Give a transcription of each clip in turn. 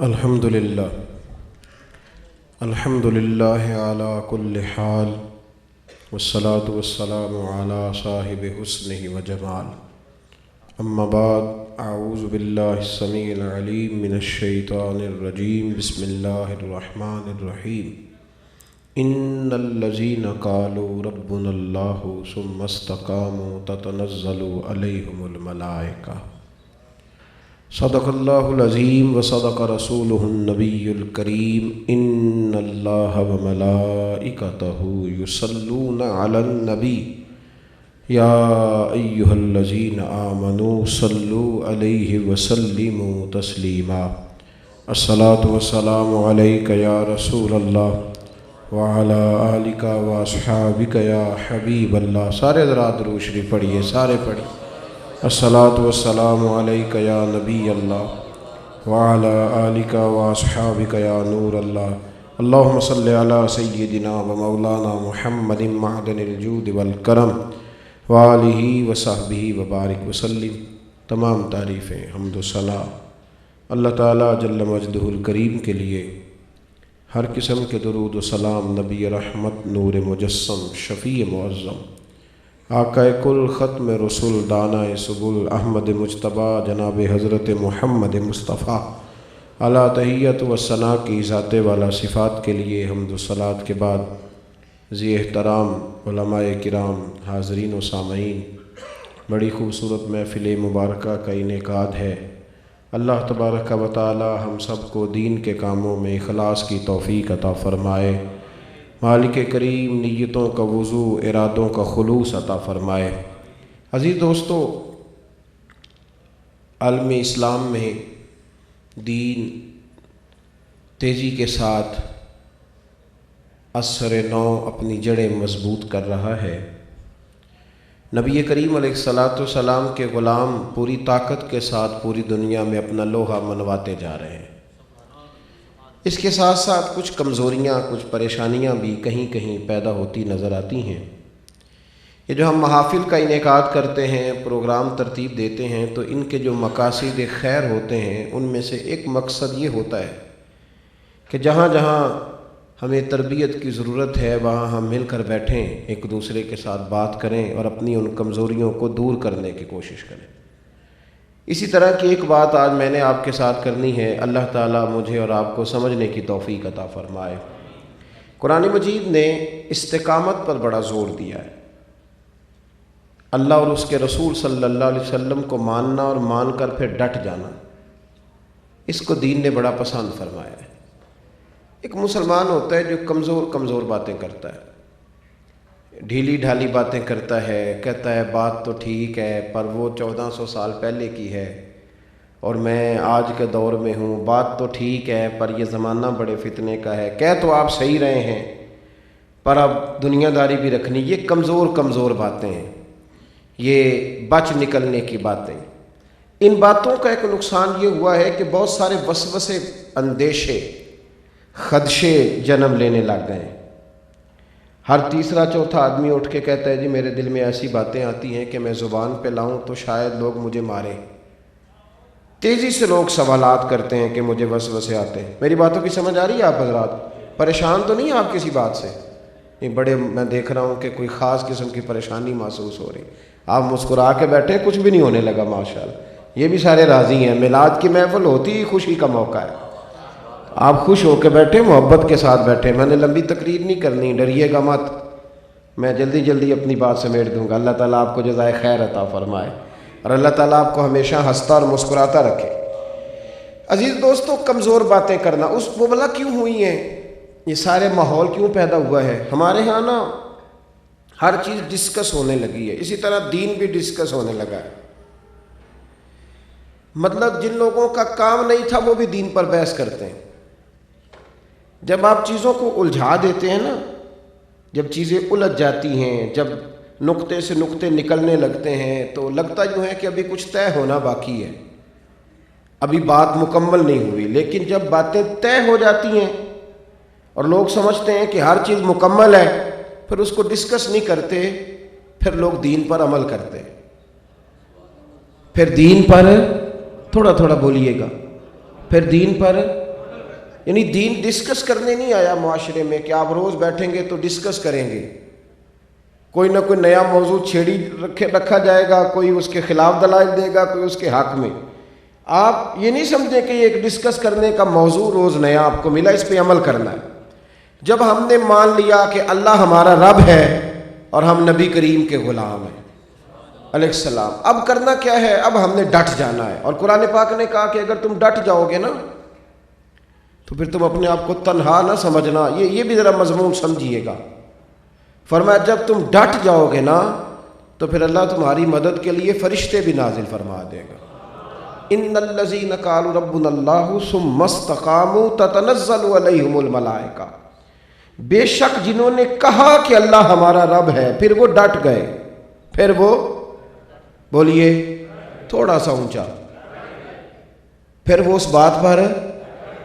الحمدللہ علی کل حال والصلاة والسلام علی صاحب حسنہ وجمال اما بعد اعوذ باللہ السمیع العلیم من الشیطان الرجیم بسم اللہ الرحمن الرحیم ان الذین قالوا ربنا اللہ ثم استقاموا تتنزل علیہم الملائکہ صدق اللہ العظیم و صدق رسولہ النبی الکریم ان اللہ و ملائکتہ یصلون علی النبی یا ایہا الذین آمنوا صلوا علیہ وسلموا تسلیما الصلاۃ والسلام علیک یا رسول اللہ وعلی آلک واصحابک یا حبیب اللہ۔ سارے حضرات درود شریف پڑھیے، سارے پڑھیے۔ الصلاۃ والسلام علیک یا نبی اللہ وعلی آلک واصحابک یا نور اللہ۔ اللہم صلی علی سیدنا و مولانا محمد معدن الجود والکرم وآلہ وصحبہ وبارک وسلم۔ تمام تعریفیں، حمد و ثنا اللہ تعالیٰ جل مجدہ الکریم کے لیے، ہر قسم کے درود و سلام نبی رحمت نور مجسم شفیع معظم آقا کل ختم رسول دانا سبل احمد مجتبی جناب حضرت محمد مصطفیٰ علی تحیت و ثنا کی ذات والا صفات کے لیے حمد و صلات کے بعد ذی احترام علماء کرام، حاضرین و سامعین، بڑی خوبصورت محفل مبارکہ کا انعقاد ہے۔ اللہ تبارک و تعالی ہم سب کو دین کے کاموں میں اخلاص کی توفیق عطا فرمائے۔ مالک کریم نیتوں کا وضو، ارادوں کا خلوص عطا فرمائے۔ عزیز دوستو، عالم اسلام میں دین تیزی کے ساتھ عصر نو اپنی جڑیں مضبوط کر رہا ہے۔ نبی کریم علیہ الصلاۃ والسلام کے غلام پوری طاقت کے ساتھ پوری دنیا میں اپنا لوہا منواتے جا رہے ہیں۔ اس کے ساتھ ساتھ کچھ کمزوریاں، کچھ پریشانیاں بھی کہیں کہیں پیدا ہوتی نظر آتی ہیں۔ یہ جو ہم محافل کا انعقاد کرتے ہیں، پروگرام ترتیب دیتے ہیں، تو ان کے جو مقاصد خیر ہوتے ہیں ان میں سے ایک مقصد یہ ہوتا ہے کہ جہاں جہاں ہمیں تربیت کی ضرورت ہے وہاں ہم مل کر بیٹھیں، ایک دوسرے کے ساتھ بات کریں اور اپنی ان کمزوریوں کو دور کرنے کی کوشش کریں۔ اسی طرح کی ایک بات آج میں نے آپ کے ساتھ کرنی ہے۔ اللہ تعالیٰ مجھے اور آپ کو سمجھنے کی توفیق عطا فرمائے۔ قرآن مجید نے استقامت پر بڑا زور دیا ہے۔ اللہ اور اس کے رسول صلی اللہ علیہ وسلم کو ماننا اور مان کر پھر ڈٹ جانا، اس کو دین نے بڑا پسند فرمایا ہے۔ ایک مسلمان ہوتا ہے جو کمزور باتیں کرتا ہے، ڈھیلی ڈھالی باتیں کرتا ہے، کہتا ہے بات تو ٹھیک ہے پر وہ 1400 سال پہلے کی ہے اور میں آج کے دور میں ہوں، بات تو ٹھیک ہے پر یہ زمانہ بڑے فتنے کا ہے، کہہ تو آپ صحیح رہے ہیں پر اب دنیا داری بھی رکھنی۔ یہ کمزور باتیں ہیں، یہ بچ نکلنے کی باتیں۔ ان باتوں کا ایک نقصان یہ ہوا ہے کہ بہت سارے وسوسے، اندیشے، خدشے جنم لینے لگ گئے ہیں۔ ہر تیسرا چوتھا آدمی اٹھ کے کہتا ہے جی میرے دل میں ایسی باتیں آتی ہیں کہ میں زبان پہ لاؤں تو شاید لوگ مجھے ماریں۔ تیزی سے لوگ سوالات کرتے ہیں کہ مجھے وسوسے آتے ہیں۔ میری باتوں کی سمجھ آ رہی ہے آپ حضرات؟ پریشان تو نہیں آپ کسی بات سے؟ نہیں، بڑے میں دیکھ رہا ہوں کہ کوئی خاص قسم کی پریشانی محسوس ہو رہی۔ آپ مسکرا کے بیٹھے، کچھ بھی نہیں ہونے لگا ماشاءاللہ۔ یہ بھی سارے راضی ہیں، میلاد کی محفل ہوتی ہی خوشی کا موقع ہے۔ آپ خوش ہو کے بیٹھے، محبت کے ساتھ بیٹھے۔ میں نے لمبی تقریر نہیں کرنی، ڈریے گا مت، میں جلدی اپنی بات سمیٹ دوں گا۔ اللہ تعالیٰ آپ کو جزائے خیر عطا فرمائے اور اللہ تعالیٰ آپ کو ہمیشہ ہنستا اور مسکراتا رکھے۔ عزیز دوستو، کمزور باتیں کرنا وہ بلا کیوں ہوئی ہیں؟ یہ سارے ماحول کیوں پیدا ہوا ہے؟ ہمارے ہاں نا ہر چیز ڈسکس ہونے لگی ہے، اسی طرح دین بھی ڈسکس ہونے لگا ہے۔ مطلب جن لوگوں کا کام نہیں تھا وہ بھی دین پر بحث کرتے ہیں۔ جب آپ چیزوں کو الجھا دیتے ہیں نا، جب چیزیں الجھ جاتی ہیں، جب نقطے سے نقطے نکلنے لگتے ہیں تو لگتا یوں ہے کہ ابھی کچھ طے ہونا باقی ہے، ابھی بات مکمل نہیں ہوئی۔ لیکن جب باتیں طے ہو جاتی ہیں اور لوگ سمجھتے ہیں کہ ہر چیز مکمل ہے، پھر اس کو ڈسکس نہیں کرتے، پھر لوگ دین پر عمل کرتے۔ پھر دین پر تھوڑا بولیے گا، پھر دین پر یعنی دین ڈسکس کرنے نہیں آیا معاشرے میں کہ آپ روز بیٹھیں گے تو ڈسکس کریں گے، کوئی نہ کوئی نیا موضوع چھیڑی رکھا جائے گا، کوئی اس کے خلاف دلائل دے گا، کوئی اس کے حق میں۔ آپ یہ نہیں سمجھیں کہ یہ ایک ڈسکس کرنے کا موضوع روز نیا آپ کو ملا، اس پہ عمل کرنا ہے۔ جب ہم نے مان لیا کہ اللہ ہمارا رب ہے اور ہم نبی کریم کے غلام ہیں علیہ السلام، اب کرنا کیا ہے؟ اب ہم نے ڈٹ جانا ہے۔ اور قرآن پاک نے کہا کہ اگر تم ڈٹ جاؤ گے نا تو پھر تم اپنے آپ کو تنہا نہ سمجھنا، یہ بھی ذرا مضمون سمجھیے گا۔ فرمایا جب تم ڈٹ جاؤ گے نا تو پھر اللہ تمہاری مدد کے لیے فرشتے بھی نازل فرما دے گا۔ ان الذین قالوا ربنا اللہ ثم استقاموا تتنزل علیہم الملائکہ، بے شک جنہوں نے کہا کہ اللہ ہمارا رب ہے پھر وہ ڈٹ گئے، پھر وہ بولیے تھوڑا سا اونچا، پھر وہ اس بات پر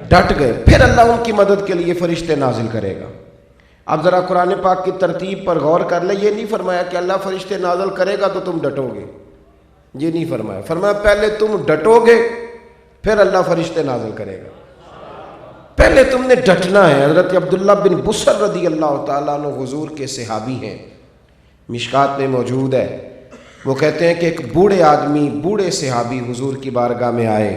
ڈٹ گئے، پھر اللہ ان کی مدد کے لیے فرشتے نازل کرے گا۔ اب ذرا قرآن پاک کی ترتیب پر غور کر لیں، یہ نہیں فرمایا کہ اللہ فرشتے نازل کرے گا تو تم ڈٹو گے، یہ نہیں فرمایا۔ فرمایا پہلے تم ڈٹو گے پھر اللہ فرشتے نازل کرے گا، پہلے تم نے ڈٹنا ہے۔ حضرت عبداللہ بن بصر رضی اللہ تعالیٰ عنہ حضور کے صحابی ہیں، مشکات میں موجود ہے۔ وہ کہتے ہیں کہ ایک بوڑھے آدمی، بوڑھے صحابی حضور کی بارگاہ میں آئے،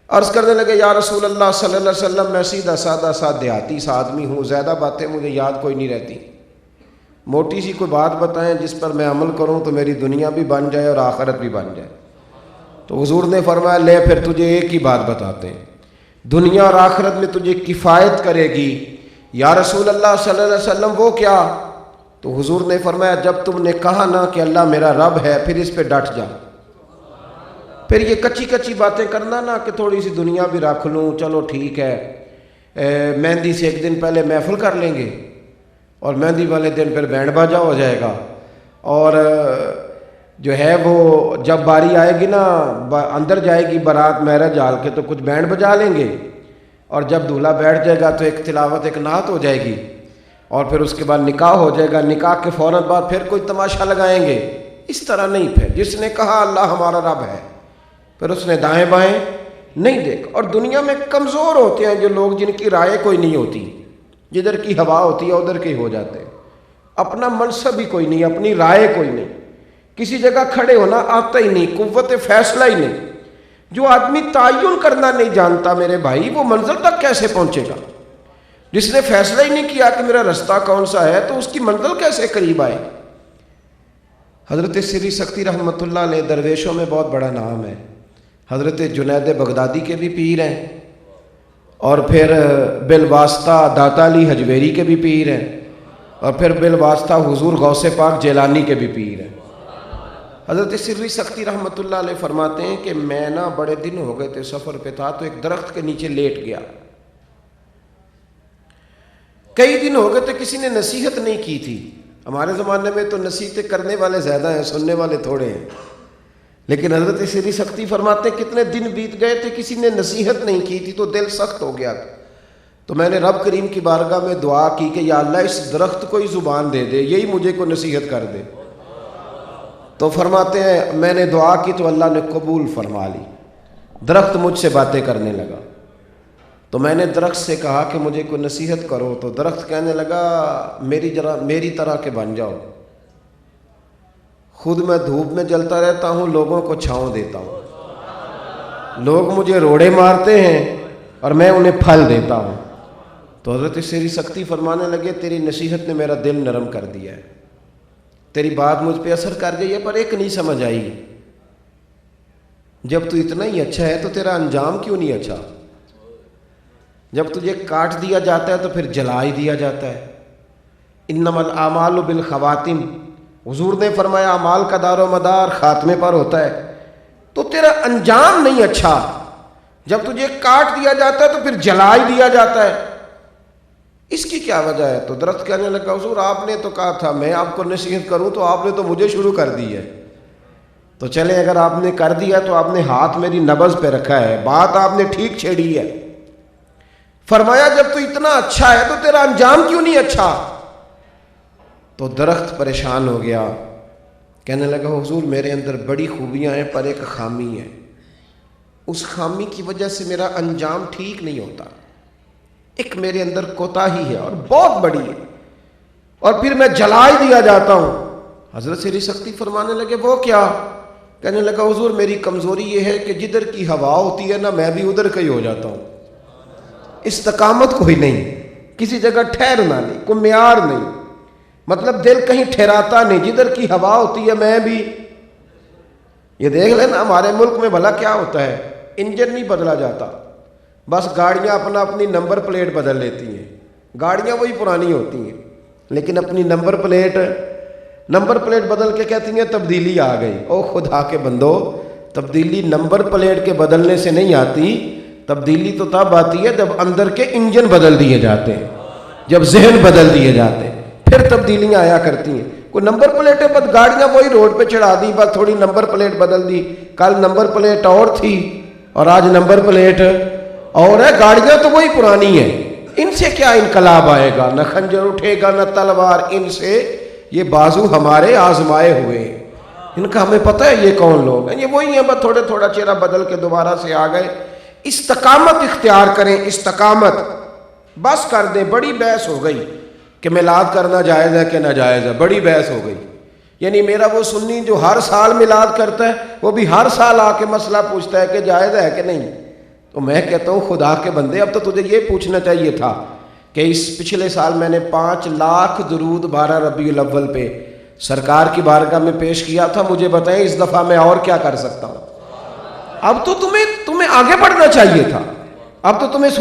عرض کرنے لگے یا رسول اللہ صلی اللہ علیہ وسلم میں سیدھا سادہ سا دیہاتی سا آدمی ہوں، زیادہ باتیں مجھے یاد کوئی نہیں رہتی، موٹی سی کوئی بات بتائیں جس پر میں عمل کروں تو میری دنیا بھی بن جائے اور آخرت بھی بن جائے۔ تو حضور نے فرمایا لے پھر تجھے ایک ہی بات بتاتے ہیں، دنیا اور آخرت میں تجھے کفایت کرے گی۔ یا رسول اللہ صلی اللہ علیہ وسلم وہ کیا؟ تو حضور نے فرمایا جب تم نے کہا نا کہ اللہ میرا رب ہے پھر اس پہ ڈٹ جا، پھر یہ کچی کچی باتیں کرنا نا کہ تھوڑی سی دنیا بھی رکھ لوں، چلو ٹھیک ہے، مہندی سے ایک دن پہلے محفل کر لیں گے اور مہندی والے دن پھر بینڈ باجا ہو جائے گا، اور جو ہے وہ جب باری آئے گی نا اندر جائے گی بارات میرج ہال کے تو کچھ بینڈ بجا لیں گے، اور جب دولہا بیٹھ جائے گا تو ایک تلاوت ایک نعت ہو جائے گی، اور پھر اس کے بعد نکاح ہو جائے گا، نکاح کے فوراً بعد پھر کوئی تماشا لگائیں گے۔ اس طرح نہیں، پھر جس نے کہا اللہ ہمارا رب ہے پھر اس نے دائیں بائیں نہیں دیکھا۔ اور دنیا میں کمزور ہوتے ہیں جو لوگ جن کی رائے کوئی نہیں ہوتی، جدھر کی ہوا ہوتی ہے ادھر کے ہو جاتے ہیں، اپنا منصب ہی کوئی نہیں، اپنی رائے کوئی نہیں، کسی جگہ کھڑے ہونا آتا ہی نہیں، قوت فیصلہ ہی نہیں۔ جو آدمی تعین کرنا نہیں جانتا میرے بھائی وہ منزل تک کیسے پہنچے گا؟ جس نے فیصلہ ہی نہیں کیا کہ میرا رستہ کون سا ہے تو اس کی منزل کیسے قریب آئے؟ حضرت سری سختی رحمۃ اللہ علیہ درویشوں میں بہت بڑا نام ہے، حضرت جنید بغدادی کے بھی پیر ہیں، اور پھر بالواسطہ داتا علی حجویری کے بھی پیر ہیں، اور پھر بالواسطہ حضور غوث پاک جیلانی کے بھی پیر ہیں۔ حضرت سری سختی رحمۃ اللہ علیہ فرماتے ہیں کہ میں نا بڑے دن ہو گئے تھے سفر پہ تھا تو ایک درخت کے نیچے لیٹ گیا، کئی دن ہو گئے تھے کسی نے نصیحت نہیں کی تھی۔ ہمارے زمانے میں تو نصیحتیں کرنے والے زیادہ ہیں، سننے والے تھوڑے ہیں، لیکن حضرت سری سختی فرماتے ہیں کتنے دن بیت گئے تھے کسی نے نصیحت نہیں کی تھی تو دل سخت ہو گیا تھا۔ تو میں نے رب کریم کی بارگاہ میں دعا کی کہ یا اللہ اس درخت کو ہی زبان دے دے، یہی مجھے کو نصیحت کر دے۔ تو فرماتے ہیں میں نے دعا کی تو اللہ نے قبول فرما لی، درخت مجھ سے باتیں کرنے لگا۔ تو میں نے درخت سے کہا کہ مجھے کوئی نصیحت کرو، تو درخت کہنے لگا میری طرح کے بن جاؤ، خود میں دھوپ میں جلتا رہتا ہوں، لوگوں کو چھاؤں دیتا ہوں، لوگ مجھے روڑے مارتے ہیں اور میں انہیں پھل دیتا ہوں۔ تو حضرت سری سختی فرمانے لگے تیری نصیحت نے میرا دل نرم کر دیا ہے، تیری بات مجھ پہ اثر کر گئی ہے، پر ایک نہیں سمجھ آئی، جب تو اتنا ہی اچھا ہے تو تیرا انجام کیوں نہیں اچھا؟ جب تجھے کاٹ دیا جاتا ہے تو پھر جلا ہی دیا جاتا ہے۔ انما الاعمال بالخواتم، حضور نے فرمایا اعمال کا دار و مدار خاتمے پر ہوتا ہے، تو تیرا انجام نہیں اچھا، جب تجھے کاٹ دیا جاتا ہے تو پھر جلا ہی دیا جاتا ہے، اس کی کیا وجہ ہے؟ تو درخت کہنے لگا حضور آپ نے تو کہا تھا میں آپ کو نصیحت کروں تو آپ نے تو مجھے شروع کر دی ہے، تو چلے اگر آپ نے کر دیا تو آپ نے ہاتھ میری نبض پہ رکھا ہے، بات آپ نے ٹھیک چھیڑی ہے۔ فرمایا جب تو اتنا اچھا ہے تو تیرا انجام کیوں نہیں اچھا؟ تو درخت پریشان ہو گیا، کہنے لگا حضور میرے اندر بڑی خوبیاں ہیں پر ایک خامی ہے، اس خامی کی وجہ سے میرا انجام ٹھیک نہیں ہوتا۔ ایک میرے اندر کوتاہی ہے اور بہت بڑی ہے، اور پھر میں جلا ہی دیا جاتا ہوں۔ حضرت سری سختی فرمانے لگے وہ کیا؟ کہنے لگا حضور میری کمزوری یہ ہے کہ جدھر کی ہوا ہوتی ہے نا میں بھی ادھر کا ہی ہو جاتا ہوں، استقامت کوئی نہیں، کسی جگہ ٹھہرنا نہیں، کوئی معیار نہیں، مطلب دل کہیں ٹھہراتا نہیں، جدھر کی ہوا ہوتی ہے میں بھی۔ یہ دیکھ لینا ہمارے ملک میں بھلا کیا ہوتا ہے، انجن نہیں بدلا جاتا، بس گاڑیاں اپنا اپنی نمبر پلیٹ بدل لیتی ہیں، گاڑیاں وہی پرانی ہوتی ہیں لیکن اپنی نمبر پلیٹ بدل کے کہتی ہیں تبدیلی آ گئی۔ او خدا کے بندو، تبدیلی نمبر پلیٹ کے بدلنے سے نہیں آتی، تبدیلی تو تب آتی ہے جب اندر کے انجن بدل دیے جاتے ہیں، جب ذہن بدل دیے جاتے ہیں، پھر تبدیلیاں آیا کرتی ہیں۔ کوئی نمبر پلیٹیں بس گاڑیاں وہی روڈ پہ چڑھا دی، بس تھوڑی نمبر پلیٹ بدل دی، کل نمبر پلیٹ اور تھی اور آج نمبر پلیٹ اور ہے، گاڑیاں تو وہی پرانی ہیں، ان سے کیا انقلاب آئے گا؟ نہ خنجر اٹھے گا نہ تلوار، ان سے یہ بازو ہمارے آزمائے ہوئے، ان کا ہمیں پتہ ہے یہ کون لوگ ہیں، یہ وہی ہیں، بس تھوڑا چہرہ بدل کے دوبارہ سے آ گئے۔ استقامت اختیار کریں، استقامت بس کر دیں۔ بڑی بحث ہو گئی کہ میلاد کرنا جائز ہے کہ ناجائز ہے، بڑی بحث ہو گئی، یعنی میرا وہ سنی جو ہر سال میلاد کرتا ہے وہ بھی ہر سال آ کے مسئلہ پوچھتا ہے کہ جائز ہے کہ نہیں۔ تو میں کہتا ہوں خدا کے بندے، اب تو تجھے یہ پوچھنا چاہیے تھا کہ اس پچھلے سال میں نے 5 لاکھ درود 12 ربیع الاول پہ سرکار کی بارگاہ میں پیش کیا تھا، مجھے بتائیں اس دفعہ میں اور کیا کر سکتا ہوں؟ اب تو تمہیں آگے بڑھنا چاہیے تھا، اب تو تمہیں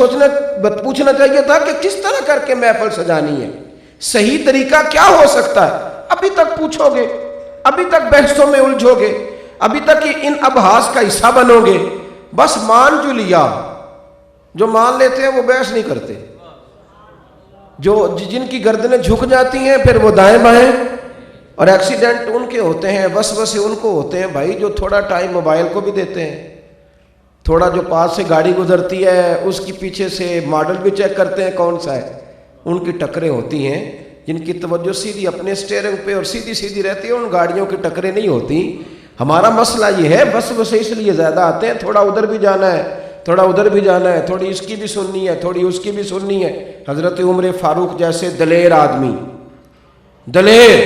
پوچھنا چاہیے تھا کہ کس طرح کر کے محفل سجانی ہے، صحیح طریقہ کیا ہو سکتا ہے۔ ابھی تک پوچھو گے، ابھی تک بحثوں میں الجھو گے، ابھی تک ان ابحاث کا حصہ بنو گے، بس مان جو لیا، جو مان لیتے ہیں وہ بحث نہیں کرتے، جن کی گردنیں جھک جاتی ہیں پھر وہ دائیں بائیں، اور ایکسیڈنٹ ان کے ہوتے ہیں، وسوسے ان کو ہوتے ہیں بھائی جو تھوڑا ٹائم موبائل کو بھی دیتے ہیں، تھوڑا جو پاس سے گاڑی گزرتی ہے اس کی پیچھے سے ماڈل بھی چیک کرتے ہیں کون سا ہے، ان کی ٹکریں ہوتی ہیں، جن کی توجہ سیدھی اپنے سٹیئرنگ پہ اور سیدھی رہتی ہے، ان گاڑیوں کی ٹکریں نہیں ہوتی۔ ہمارا مسئلہ یہ ہے وسوسے اس لیے زیادہ آتے ہیں، تھوڑا ادھر بھی جانا ہے، تھوڑا ادھر بھی جانا ہے، تھوڑی اس کی بھی سننی ہے، تھوڑی اس کی بھی سننی ہے۔ حضرت عمر فاروق جیسے دلیر آدمی، دلیر،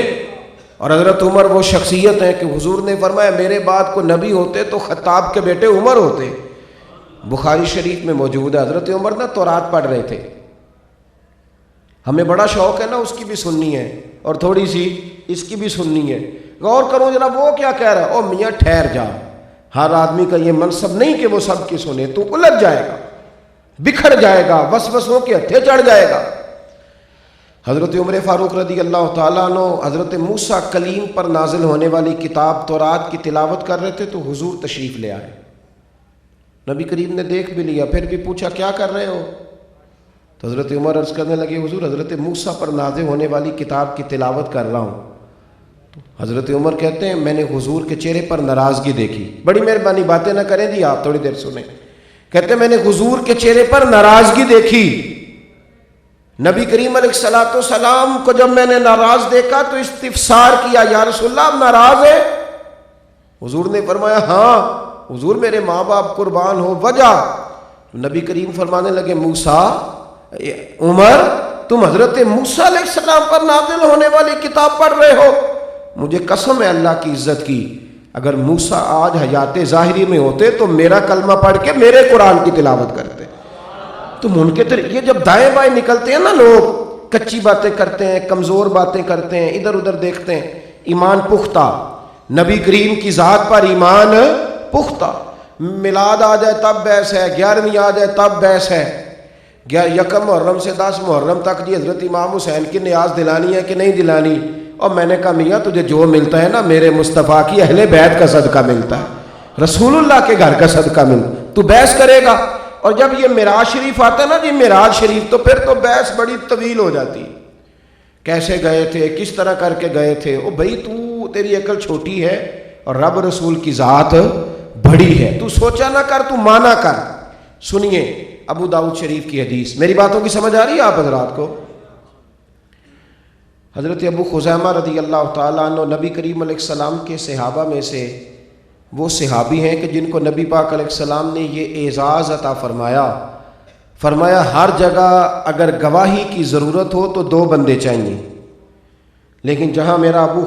اور حضرت عمر وہ شخصیت ہیں کہ حضور نے فرمایا میرے بعد کو نبی ہوتے تو خطاب کے بیٹے عمر ہوتے، بخاری شریف میں موجود ہے۔ حضرت عمر نا تورات پڑھ رہے تھے، ہمیں بڑا شوق ہے نا اس کی بھی سننی ہے اور تھوڑی سی اس کی بھی سننی ہے، غور کرو ذرا وہ کیا کہہ رہا ہے۔ او میاں ٹھہر جا، ہر آدمی کا یہ منصب نہیں کہ وہ سب کی سنے، تو الجھ جائے گا، بکھر جائے گا، وسوسوں کے ہتھے چڑھ جائے گا۔ حضرت عمر فاروق رضی اللہ تعالیٰ عنہ حضرت موسیٰ کلیم پر نازل ہونے والی کتاب تورات کی تلاوت کر رہے تھے تو حضور تشریف لے آئے، نبی کریم نے دیکھ بھی لیا، پھر بھی پوچھا کیا کر رہے ہو؟ تو حضرت عمر عرض کرنے لگے حضور حضرت موسیٰ پر نازل ہونے والی کتاب کی تلاوت کر رہا ہوں۔ تو حضرت عمر کہتے ہیں میں نے حضور کے چہرے پر ناراضگی دیکھی، بڑی مہربانی باتیں نہ کریں جی آپ، تھوڑی دیر سنیں۔ کہتے ہیں میں نے حضور کے چہرے پر ناراضگی دیکھی، نبی کریم علیہ السلام کو جب میں نے ناراض دیکھا تو استفسار کیا یا رسول اللہ آپ ناراض ہے؟ حضور نے فرمایا ہاں حضور میرے ماں باپ قربان ہو، وجہ؟ نبی کریم فرمانے لگے موسیٰ، عمر تم حضرت موسیٰ علیہ السلام پر نازل ہونے والی کتاب پڑھ رہے ہو؟ مجھے قسم ہے اللہ کی عزت کی، اگر موسیٰ آج حیات ظاہری میں ہوتے تو میرا کلمہ پڑھ کے میرے قرآن کی تلاوت کرتے۔ تو منکر یہ جب دائیں بائیں نکلتے ہیں نا لوگ، کچی باتیں کرتے ہیں، کمزور باتیں کرتے ہیں، ادھر ادھر دیکھتے ہیں، ایمان پختہ، نبی کریم کی ذات پر ایمان پختہ۔ میلاد آ جائے تب بحث ہے، 11ویں آ جائے تب بحث ہے، 1 محرم سے 10 محرم تک جی حضرت امام حسین کی نیاز دلانی ہے کہ نہیں دلانی؟ اور میں نے کہا میاں تجھے جو ملتا ہے نا میرے مصطفیٰ کی اہل بیت کا صدقہ ملتا ہے، رسول اللہ کے گھر کا صدقہ ملتا، تو بحث کرے گا؟ اور جب یہ معراج شریف آتا ہے نا جی معراج شریف، تو پھر تو بحث بڑی طویل ہو جاتی، کیسے گئے تھے، کس طرح کر کے گئے تھے۔ او بھائی تو تیری عقل چھوٹی ہے اور رب رسول کی ذات بڑی ہے، تو سوچا نہ کر، تو مانا کر۔ سنیے ابو داؤد شریف کی حدیث، میری باتوں کی سمجھ آ رہی ہے آپ حضرات کو؟ حضرت ابو خزیمہ رضی اللہ تعالیٰ عنہ نبی کریم علیہ السلام کے صحابہ میں سے وہ صحابی ہیں کہ جن کو نبی پاک علیہ السلام نے یہ اعزاز عطا فرمایا، فرمایا ہر جگہ اگر گواہی کی ضرورت ہو تو 2 بندے چاہیے، لیکن جہاں میرا ابو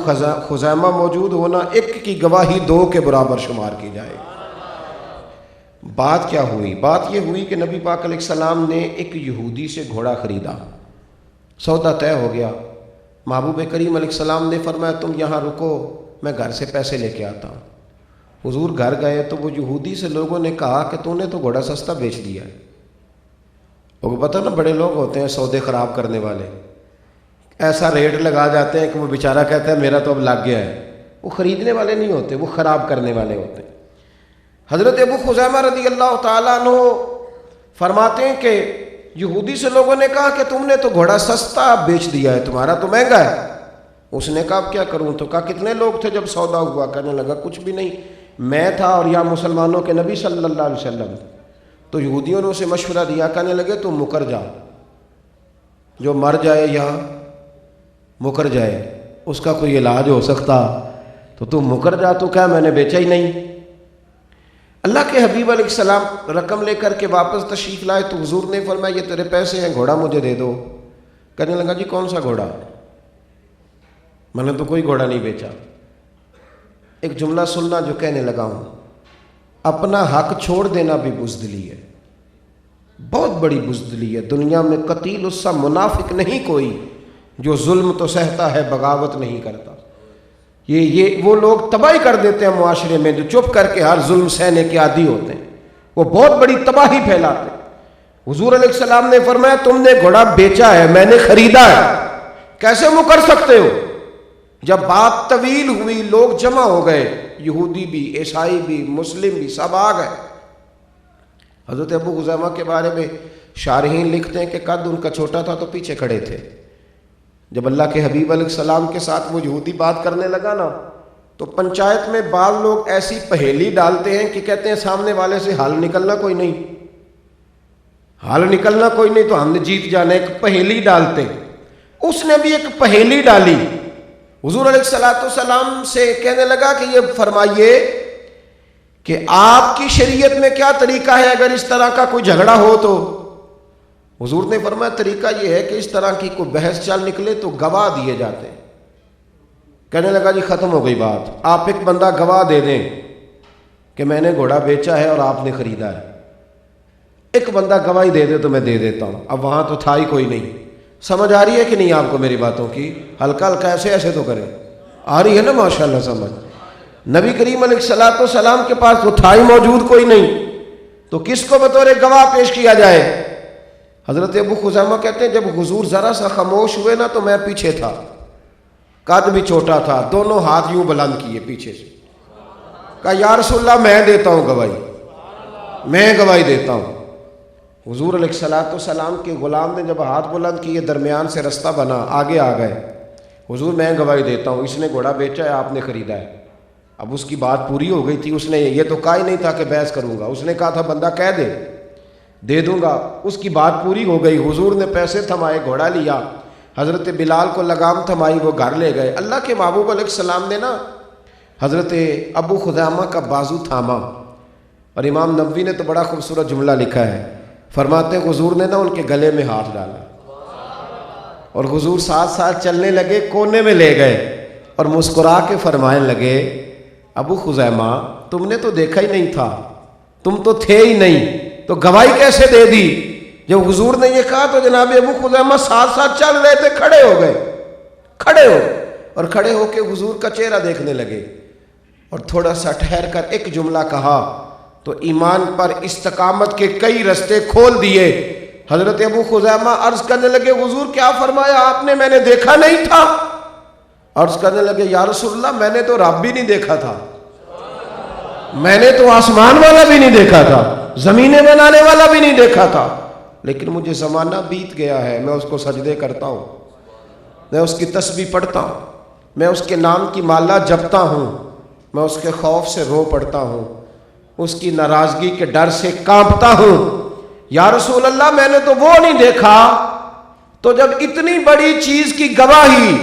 خزیمہ موجود ہونا، ایک کی گواہی 2 کے برابر شمار کی جائے۔ بات کیا ہوئی؟ بات یہ ہوئی کہ نبی پاک علیہ السلام نے ایک یہودی سے گھوڑا خریدا، سودا طے ہو گیا۔ محبوب کریم علیہ السلام نے فرمایا تم یہاں رکو، میں گھر سے پیسے لے کے آتا ہوں۔ حضور گھر گئے تو وہ یہودی سے لوگوں نے کہا کہ تو نے تو گھوڑا سستا بیچ دیا ہے۔ وہ پتہ نا بڑے لوگ ہوتے ہیں سودے خراب کرنے والے، ایسا ریٹ لگا جاتے ہیں کہ وہ بیچارہ کہتا ہے میرا تو اب لگ گیا ہے۔ وہ خریدنے والے نہیں ہوتے، وہ خراب کرنے والے ہوتے ہیں۔ حضرت ابو خزیمہ رضی اللہ تعالیٰ عنہ فرماتے ہیں کہ یہودی سے لوگوں نے کہا کہ تم نے تو گھوڑا سستا بیچ دیا ہے، تمہارا تو مہنگا ہے۔ اس نے کہا اب کیا کروں؟ تو کہا کتنے لوگ تھے جب سودا ہوا؟ کہنے لگا کچھ بھی نہیں، میں تھا اور یا مسلمانوں کے نبی صلی اللہ علیہ وسلم۔ تو یہودیوں نے اسے مشورہ دیا، کہنے لگے تم مکر جا، جو مر جائے یا مکر جائے اس کا کوئی علاج ہو سکتا، تو تم مکر جا۔ تو کہا میں نے بیچا ہی نہیں۔ اللہ کے حبیب علیہ السلام رقم لے کر کے واپس تشریف لائے تو حضور نے فرمایا یہ تیرے پیسے ہیں، گھوڑا مجھے دے دو۔ کہنے لگا جی کون سا گھوڑا؟ میں نے تو کوئی گھوڑا نہیں بیچا۔ ایک جملہ سننا جو کہنے لگا ہوں، اپنا حق چھوڑ دینا بھی بزدلی ہے، بہت بڑی بزدلی ہے۔ دنیا میں قتیل اس سا منافق نہیں کوئی جو ظلم تو سہتا ہے بغاوت نہیں کرتا۔ یہ وہ لوگ تباہی کر دیتے ہیں معاشرے میں جو چپ کر کے ہر ظلم سہنے کے عادی ہوتے ہیں، وہ بہت بڑی تباہی پھیلاتے ہیں۔ حضور علیہ السلام نے فرمایا تم نے گھوڑا بیچا ہے، میں نے خریدا ہے، کیسے مکر سکتے ہو؟ جب بات طویل ہوئی لوگ جمع ہو گئے، یہودی بھی، عیسائی بھی، مسلم بھی، سب آ گئے۔ حضرت ابو خزیمہ کے بارے میں شارحین لکھتے ہیں کہ قد ان کا چھوٹا تھا تو پیچھے کھڑے تھے۔ جب اللہ کے حبیب علیہ السلام کے ساتھ وہ یہودی بات کرنے لگا نا تو پنچایت میں بعض لوگ ایسی پہیلی ڈالتے ہیں کہ کہتے ہیں سامنے والے سے حل نکلنا کوئی نہیں، حل نکلنا کوئی نہیں تو ہم نے جیت جانا، ایک پہیلی ڈالتے۔ اس نے بھی ایک پہیلی ڈالی، حضور علیہ السلام سے کہنے لگا کہ یہ فرمائیے کہ آپ کی شریعت میں کیا طریقہ ہے اگر اس طرح کا کوئی جھگڑا ہو تو؟ حضور نے فرمایا طریقہ یہ ہے کہ اس طرح کی کوئی بحث چل نکلے تو گواہ دیے جاتے ہیں۔ کہنے لگا جی ختم ہو گئی بات، آپ ایک بندہ گواہ دے دیں کہ میں نے گھوڑا بیچا ہے اور آپ نے خریدا ہے، ایک بندہ گواہی دے دے تو میں دے دیتا ہوں۔ اب وہاں تو تھا ہی کوئی نہیں۔ سمجھ آ رہی ہے کہ نہیں آپ کو میری باتوں کی؟ ہلکا ہلکا ایسے تو کریں، آ رہی ہے نا ماشاءاللہ سمجھ؟ نبی کریم علیہ السلام کے پاس تو تھا ہی موجود کوئی نہیں، تو کس کو بطور گواہ پیش کیا جائے؟ حضرت ابو خزیمہ کہتے ہیں جب حضور ذرا سا خاموش ہوئے نا تو میں پیچھے تھا، قد بھی چھوٹا تھا، دونوں ہاتھ یوں بلند کیے پیچھے سے، کہا یا رسول اللہ میں دیتا ہوں گواہی، میں گواہی دیتا ہوں۔ حضور علیہ السلام کے غلام نے جب ہاتھ بلند کیے درمیان سے رستہ بنا، آگے آ گئے۔ حضور میں گواہی دیتا ہوں، اس نے گھوڑا بیچا ہے، آپ نے خریدا ہے۔ اب اس کی بات پوری ہو گئی تھی، اس نے یہ تو کہا ہی نہیں تھا کہ بحث کروں گا، اس نے کہا تھا بندہ کہہ دے دوں گا، اس کی بات پوری ہو گئی۔ حضور نے پیسے تھمائے، گھوڑا لیا، حضرت بلال کو لگام تھمائی، وہ گھر لے گئے۔ اللہ کے محبوب علیہ السلام نے نا حضرت ابو خزیمہ کا بازو تھاما، اور امام نووی نے تو بڑا خوبصورت جملہ لکھا ہے، فرماتے ہیں حضور نے نا ان کے گلے میں ہاتھ ڈالا اور حضور ساتھ ساتھ چلنے لگے، کونے میں لے گئے اور مسکرا کے فرمانے لگے ابو خزیمہ تم نے تو دیکھا ہی نہیں تھا، تم تو تھے ہی نہیں، تو گواہی کیسے دے دی؟ جب حضور نے یہ کہا تو جناب ابو خزیمہ ساتھ ساتھ چل رہے تھے، کھڑے ہو گئے اور کھڑے ہو کے حضور کا چہرہ دیکھنے لگے اور تھوڑا سا ٹھہر کر ایک جملہ کہا تو ایمان پر استقامت کے کئی رستے کھول دیے۔ حضرت ابو خزیمہ عرض کرنے لگے حضور کیا فرمایا آپ نے؟ میں نے دیکھا نہیں تھا۔ عرض کرنے لگے یا رسول اللہ میں نے تو رب بھی نہیں دیکھا تھا، میں نے تو آسمان والا بھی نہیں دیکھا تھا، زمینیں بنانے والا بھی نہیں دیکھا تھا، لیکن مجھے زمانہ بیت گیا ہے، میں اس کو سجدے کرتا ہوں، میں اس کی تسبیح پڑھتا ہوں، میں اس کے نام کی مالا جپتا ہوں، میں اس کے خوف سے رو پڑتا ہوں، اس کی ناراضگی کے ڈر سے کانپتا ہوں۔ یا رسول اللہ میں نے تو وہ نہیں دیکھا۔ تو جب اتنی بڑی چیز کی گواہی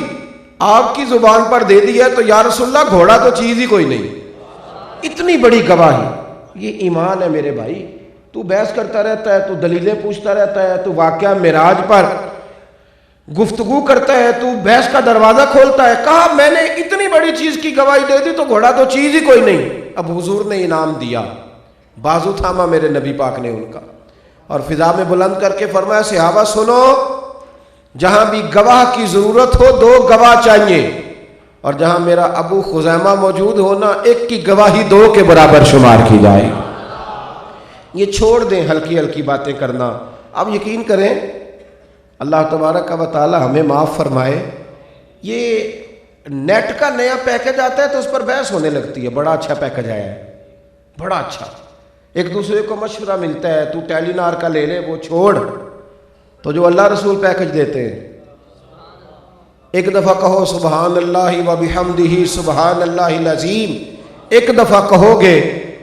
آپ کی زبان پر دے دی ہے تو یا رسول اللہ گھوڑا تو چیز ہی کوئی نہیں، اتنی بڑی گواہی، یہ ایمان ہے میرے بھائی، تو بحث کرتا رہتا ہے، تو دلیلیں پوچھتا رہتا ہے، تو واقعہ معراج پر گفتگو کرتا ہے، تو بحث کا دروازہ کھولتا ہے. کہا میں نے اتنی بڑی چیز کی گواہی دے دی تو گھوڑا تو چیز ہی کوئی نہیں. اب حضور نے انعام دیا، بازو تھاما میرے نبی پاک نے ان کا، اور فضا میں بلند کر کے فرمایا صحابہ سنو، جہاں بھی گواہ کی ضرورت ہو 2 گواہ چاہیے، اور جہاں میرا ابو خزیمہ موجود ہونا ایک کی گواہی 2 کے برابر شمار کی جائے. یہ چھوڑ دیں ہلکی ہلکی باتیں کرنا. اب یقین کریں اللہ تبارک و تعالی ہمیں معاف فرمائے، یہ نیٹ کا نیا پیکج آتا ہے تو اس پر بحث ہونے لگتی ہے، بڑا اچھا پیکج آیا ہے، بڑا اچھا، ایک دوسرے کو مشورہ ملتا ہے، تو ٹیلی نار کا لے لے وہ چھوڑ. تو جو اللہ رسول پیکج دیتے ہیں، ایک دفعہ کہو سبحان اللہ و بحمدہ سبحان اللہ العظیم، ایک دفعہ کہو گے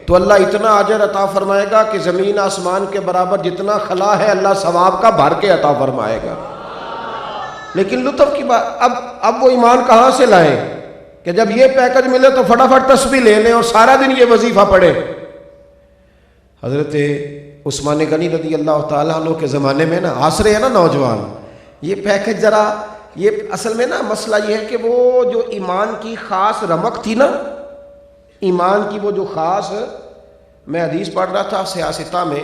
تو اللہ اتنا اجر عطا فرمائے گا کہ زمین آسمان کے برابر جتنا خلا ہے اللہ ثواب کا بھر کے عطا فرمائے گا. لیکن لطف کی بات، اب وہ ایمان کہاں سے لائیں کہ جب یہ پیکج ملے تو فٹافٹ تسبیح لے لیں اور سارا دن یہ وظیفہ پڑھیں. حضرت عثمان غنی رضی اللہ تعالیٰ عنہ کے زمانے میں نا آسرے ہے نا نوجوان، یہ پیکج ذرا، یہ اصل میں نا مسئلہ یہ ہے کہ وہ جو ایمان کی خاص رمق تھی نا، ایمان کی وہ جو خاص، میں حدیث پڑھ رہا تھا سیاستہ میں،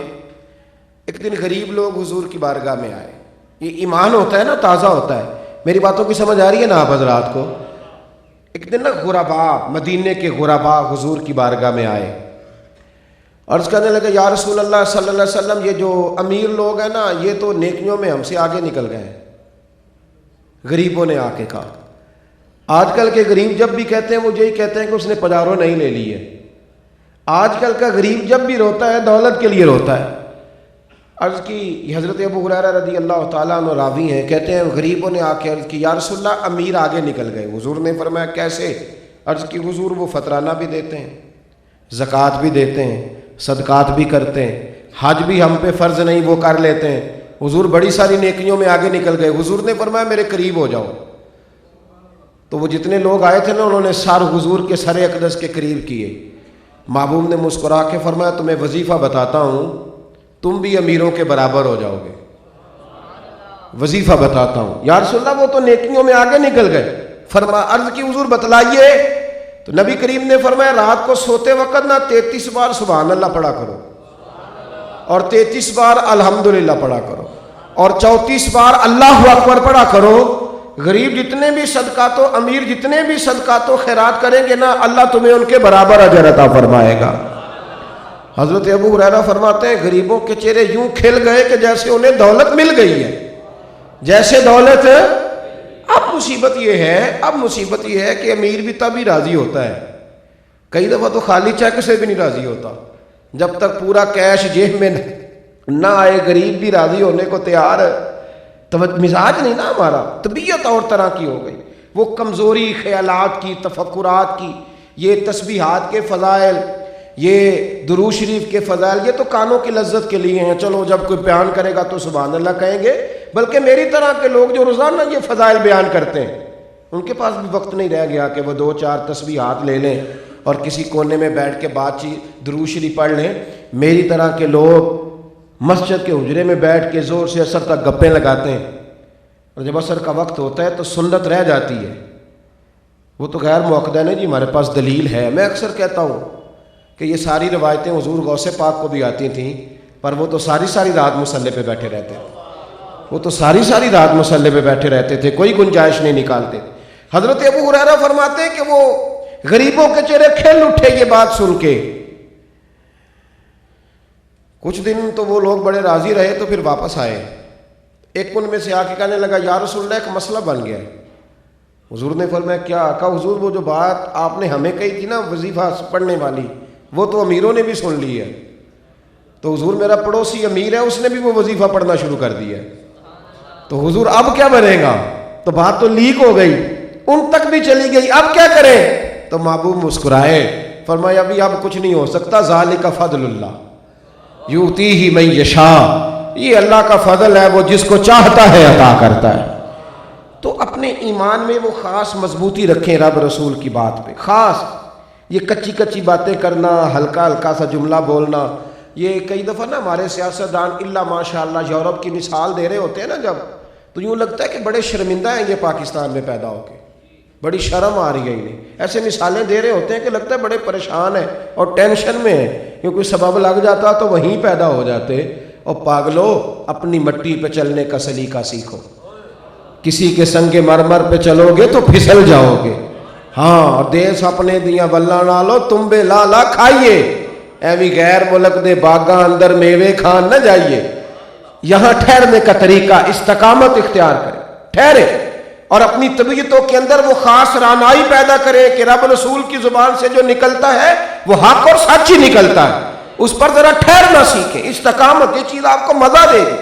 ایک دن غریب لوگ حضور کی بارگاہ میں آئے. یہ ایمان ہوتا ہے نا، تازہ ہوتا ہے. میری باتوں کی سمجھ آ رہی ہے نا آپ حضرات کو؟ ایک دن نا غربا، مدینے کے غربا حضور کی بارگاہ میں آئے، عرض کرنے لگے یا رسول اللہ صلی اللہ علیہ وسلم، یہ جو امیر لوگ ہیں نا یہ تو نیکیوں میں ہم سے آگے نکل گئے ہیں. غریبوں نے آ کے کہا، آج کل کے غریب جب بھی کہتے ہیں وہ یہی کہتے ہیں کہ اس نے پجاروں نہیں لے لی ہے. آج کل کا غریب جب بھی روتا ہے دولت کے لیے روتا ہے. عرض کی، حضرت ابو ہریرہ رضی اللہ تعالیٰ عنہ راوی ہیں، کہتے ہیں غریبوں نے آ کے عرض کی یا رسول اللہ امیر آگے نکل گئے. حضور نے فرمایا کیسے؟ عرض کی حضور وہ فطرانہ بھی دیتے ہیں، زکوٰۃ بھی دیتے ہیں، صدقات بھی کرتے ہیں، حج بھی ہم پہ فرض نہیں وہ کر لیتے ہیں. حضور بڑی ساری نیکیوں میں آگے نکل گئے. حضور نے فرمایا میرے قریب ہو جاؤ. تو وہ جتنے لوگ آئے تھے نا انہوں نے سر حضور کے سر اقدس کے قریب کیے. محبوب نے مسکرا کے فرمایا تمہیں وظیفہ بتاتا ہوں، تم بھی امیروں کے برابر ہو جاؤ گے. وظیفہ بتاتا ہوں. یا رسول اللہ وہ تو نیکیوں میں آگے نکل گئے. فرمایا عرض کی حضور بتلائیے. تو نبی کریم نے فرمایا رات کو سوتے وقت نہ 33 بار سبحان اللہ پڑھا کرو، اور 33 بار الحمدللہ پڑھا کرو، اور 34 بار اللہ اکبر پڑھا کرو. غریب جتنے بھی صدقات و امیر جتنے بھی صدقات و خیرات کریں گے نا اللہ تمہیں ان کے برابر اجر عطا فرمائے گا. حضرت ابو ہریرہ فرماتے ہیں غریبوں کے چہرے یوں کھل گئے کہ جیسے انہیں دولت مل گئی ہے، جیسے دولت. اب مصیبت یہ ہے کہ امیر بھی تب ہی راضی ہوتا ہے. کئی دفعہ تو خالی چیک سے بھی نہیں راضی ہوتا. جب تک پورا کیش جیب میں نہ آئے غریب بھی راضی ہونے کو تیار ہے. تو مزاج نہیں نا ہمارا، طبیعت اور طرح کی ہو گئی. وہ کمزوری خیالات کی، تفکرات کی، یہ تسبیحات کے فضائل، یہ درود شریف کے فضائل، یہ تو کانوں کی لذت کے لیے ہیں. چلو جب کوئی بیان کرے گا تو سبحان اللہ کہیں گے. بلکہ میری طرح کے لوگ جو روزانہ یہ فضائل بیان کرتے ہیں ان کے پاس بھی وقت نہیں رہ گیا کہ وہ 2-4 تسبیحات لے لیں اور کسی کونے میں بیٹھ کے بات چیت درود شریف پڑھ لیں. میری طرح کے لوگ مسجد کے حجرے میں بیٹھ کے زور سے عصر تک گپیں لگاتے ہیں، اور جب عصر کا وقت ہوتا ہے تو سنت رہ جاتی ہے. وہ تو غیر موقدہ نہیں جی ہمارے پاس دلیل ہے. میں اکثر کہتا ہوں کہ یہ ساری روایتیں حضور غوث پاک کو بھی آتی تھیں، پر وہ تو ساری رات مصلی پہ بیٹھے رہتے تھے. وہ تو ساری رات مصلی پہ بیٹھے رہتے تھے، کوئی گنجائش نہیں نکالتے. حضرت ابو ہریرہ فرماتے ہیں کہ وہ غریبوں کے چہرے کھل اٹھے یہ بات سن کے. کچھ دن تو وہ لوگ بڑے راضی رہے تو پھر واپس آئے. ایک ان میں سے آ کے کہنے لگا یا رسول اللہ ایک مسئلہ بن گیا. حضور نے فرمایا کیا؟ کہا حضور وہ جو بات آپ نے ہمیں کہی تھی نا وظیفہ پڑھنے والی، وہ تو امیروں نے بھی سن لی ہے. تو حضور میرا پڑوسی امیر ہے، اس نے بھی وہ وظیفہ پڑھنا شروع کر دیا ہے. تو حضور اب کیا بنے گا؟ تو بات تو لیک ہو گئی، ان تک بھی چلی گئی، اب کیا کریں؟ تو محبوب مسکرائے، فرمایا ابھی اب کچھ نہیں ہو سکتا. ذالک فضل اللہ یؤتیہ من یشاء، یہ اللہ کا فضل ہے، وہ جس کو چاہتا ہے عطا کرتا ہے. تو اپنے ایمان میں وہ خاص مضبوطی رکھیں رب رسول کی بات پہ. خاص یہ کچی باتیں کرنا، ہلکا سا جملہ بولنا، یہ کئی دفعہ نا ہمارے سیاستدان اللہ ماشاء اللہ یورپ کی مثال دے رہے ہوتے ہیں نا جب، تو یوں لگتا ہے کہ بڑے شرمندہ ہیں یہ پاکستان میں پیدا ہو کے، بڑی شرم آ رہی ہے انہیں، ایسے مثالیں دے رہے ہوتے ہیں کہ لگتا ہے بڑے پریشان ہیں اور ٹینشن میں ہیں، کیونکہ سبب لگ جاتا تو وہیں پیدا ہو جاتے۔ اور پاگلو، اپنی مٹی پہ چلنے کا سلیقہ سیکھو، کسی کے سنگ مرمر پہ چلو گے تو پھسل جاؤ گے۔ ہاں، اور دیس اپنے دیاں بلا نالو تم بے لالا کھائیے، ایوی غیر ملک دے باغاں اندر میوے کھان نہ جائیے۔ یہاں ٹھہرنے کا طریقہ استقامت اختیار کریں، ٹھہرے اور اپنی طبیعتوں کے اندر وہ خاص رعنائی پیدا کرے کہ رب رسول کی زبان سے جو نکلتا ہے وہ حق اور سچ ہی نکلتا ہے، اس پر ذرا ٹھہرنا سیکھیں۔ استقامت یہ چیز آپ کو مزہ دے گی،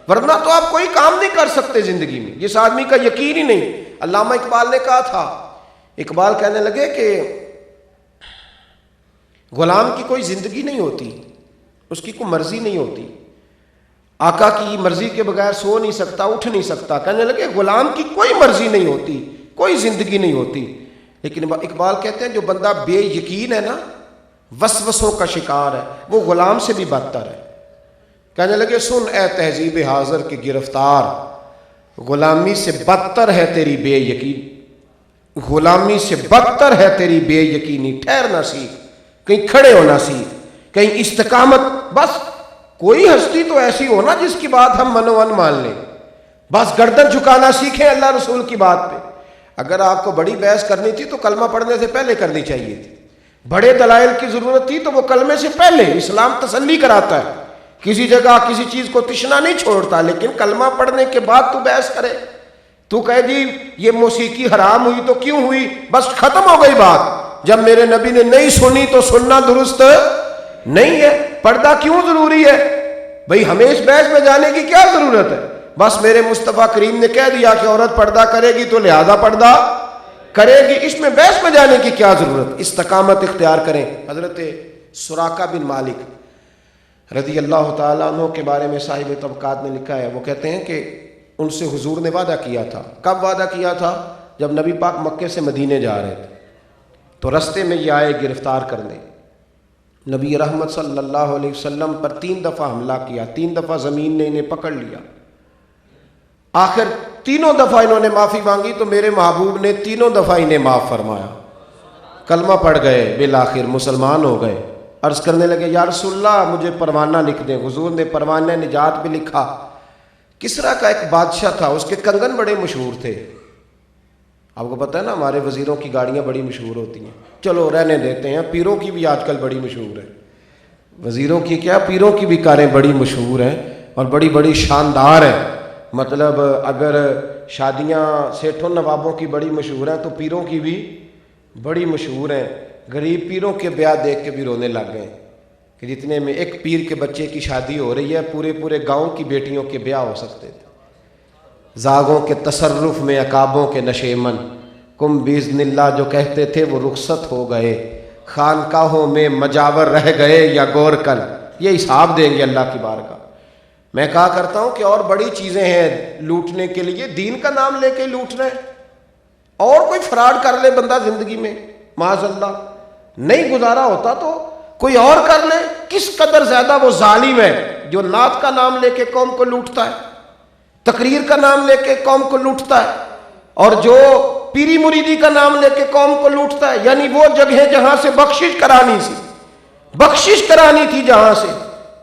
ورنہ تو آپ کوئی کام نہیں کر سکتے زندگی میں، جس آدمی کا یقین ہی نہیں۔ علامہ اقبال نے کہا تھا، اقبال کہنے لگے کہ غلام کی کوئی زندگی نہیں ہوتی، اس کی کوئی مرضی نہیں ہوتی، آقا کی مرضی کے بغیر سو نہیں سکتا، اٹھ نہیں سکتا۔ کہنے لگے غلام کی کوئی مرضی نہیں ہوتی، کوئی زندگی نہیں ہوتی، لیکن اقبال کہتے ہیں جو بندہ بے یقین ہے نا، وسوسوں کا شکار ہے، وہ غلام سے بھی بدتر ہے۔ کہنے لگے سن اے تہذیب حاضر کے گرفتار، غلامی سے بدتر ہے تیری بے یقین، غلامی سے بدتر ہے تیری بے یقینی۔ ٹھہرنا سیکھ، کہیں کھڑے ہونا سیکھ، کہیں استقامت۔ بس کوئی ہستی تو ایسی ہونا جس کی بات ہم منو من مان لیں، بس گردن جھکانا سیکھیں اللہ رسول کی بات پہ۔ اگر آپ کو بڑی بحث کرنی تھی تو کلمہ پڑھنے سے پہلے کرنی چاہیے تھی، بڑے دلائل کی ضرورت تھی تو وہ کلمے سے پہلے۔ اسلام تسلی کراتا ہے، کسی جگہ کسی چیز کو تشنا نہیں چھوڑتا، لیکن کلمہ پڑھنے کے بعد تو بحث کرے، تو کہے جی یہ موسیقی حرام ہوئی تو کیوں ہوئی، بس ختم ہو گئی بات۔ جب میرے نبی نے نہیں سنی تو سننا درست نہیں ہے۔ پردہ کیوں ضروری ہے بھئی، ہمیں اس بحث میں جانے کی کیا ضرورت ہے؟ بس میرے مصطفیٰ کریم نے کہہ دیا کہ عورت پردہ کرے گی تو لہذا پردہ کرے گی، اس میں بحث میں جانے کی کیا ضرورت؟ استقامت اختیار کریں۔ حضرت سراقہ بن مالک رضی اللہ تعالیٰ عنہ کے بارے میں صاحب طبقات نے لکھا ہے، وہ کہتے ہیں کہ ان سے حضور نے وعدہ کیا تھا۔ کب وعدہ کیا تھا؟ جب نبی پاک مکے سے مدینے جا رہے تھے تو رستے میں یہ آئے گرفتار کرنے۔ نبی رحمت صلی اللہ علیہ وسلم پر 3 دفعہ حملہ کیا، 3 دفعہ زمین نے انہیں پکڑ لیا، آخر 3 دفعہ انہوں نے معافی مانگی تو میرے محبوب نے 3 دفعہ انہیں معاف فرمایا، کلمہ پڑھ گئے، بالآخر مسلمان ہو گئے۔ عرض کرنے لگے یا رسول اللہ مجھے پروانہ لکھ دیں۔ حضور نے پروانہ نجات بھی لکھا۔ کسرا کا ایک بادشاہ تھا، اس کے کنگن بڑے مشہور تھے۔ آپ کو پتہ ہے نا ہمارے وزیروں کی گاڑیاں بڑی مشہور ہوتی ہیں، چلو رہنے دیتے ہیں، پیروں کی بھی آج کل بڑی مشہور ہے، وزیروں کی کیا پیروں کی بھی کاریں بڑی مشہور ہیں اور بڑی بڑی شاندار ہیں۔ مطلب اگر شادیاں سیٹھوں نوابوں کی بڑی مشہور ہیں تو پیروں کی بھی بڑی مشہور ہیں۔ غریب پیروں کے بیاہ دیکھ کے بھی رونے لگ گئے کہ جتنے میں ایک پیر کے بچے کی شادی ہو رہی ہے پورے گاؤں کی بیٹیوں کے بیاہ ہو سکتے تھے۔ زاغوں کے تصرف میں عقابوں کے نشیمن، کم باذن اللہ جو کہتے تھے وہ رخصت ہو گئے، خانقاہوں میں مجاور رہ گئے یا گور کل، یہ حساب دیں گے اللہ کی بارگاہ۔ میں کہا کرتا ہوں کہ اور بڑی چیزیں ہیں لوٹنے کے لیے، دین کا نام لے کے لوٹ رہے، اور کوئی فراڈ کر لے بندہ زندگی میں معاذ اللہ، نہیں گزارا ہوتا تو کوئی اور کر لے۔ کس قدر زیادہ وہ ظالم ہے جو نعت کا نام لے کے قوم کو لوٹتا ہے، تقریر کا نام لے کے قوم کو لوٹتا ہے، اور جو پیری مریدی کا نام لے کے قوم کو لوٹتا ہے، یعنی وہ جگہ جہاں سے بخشش کرانی تھی جہاں سے۔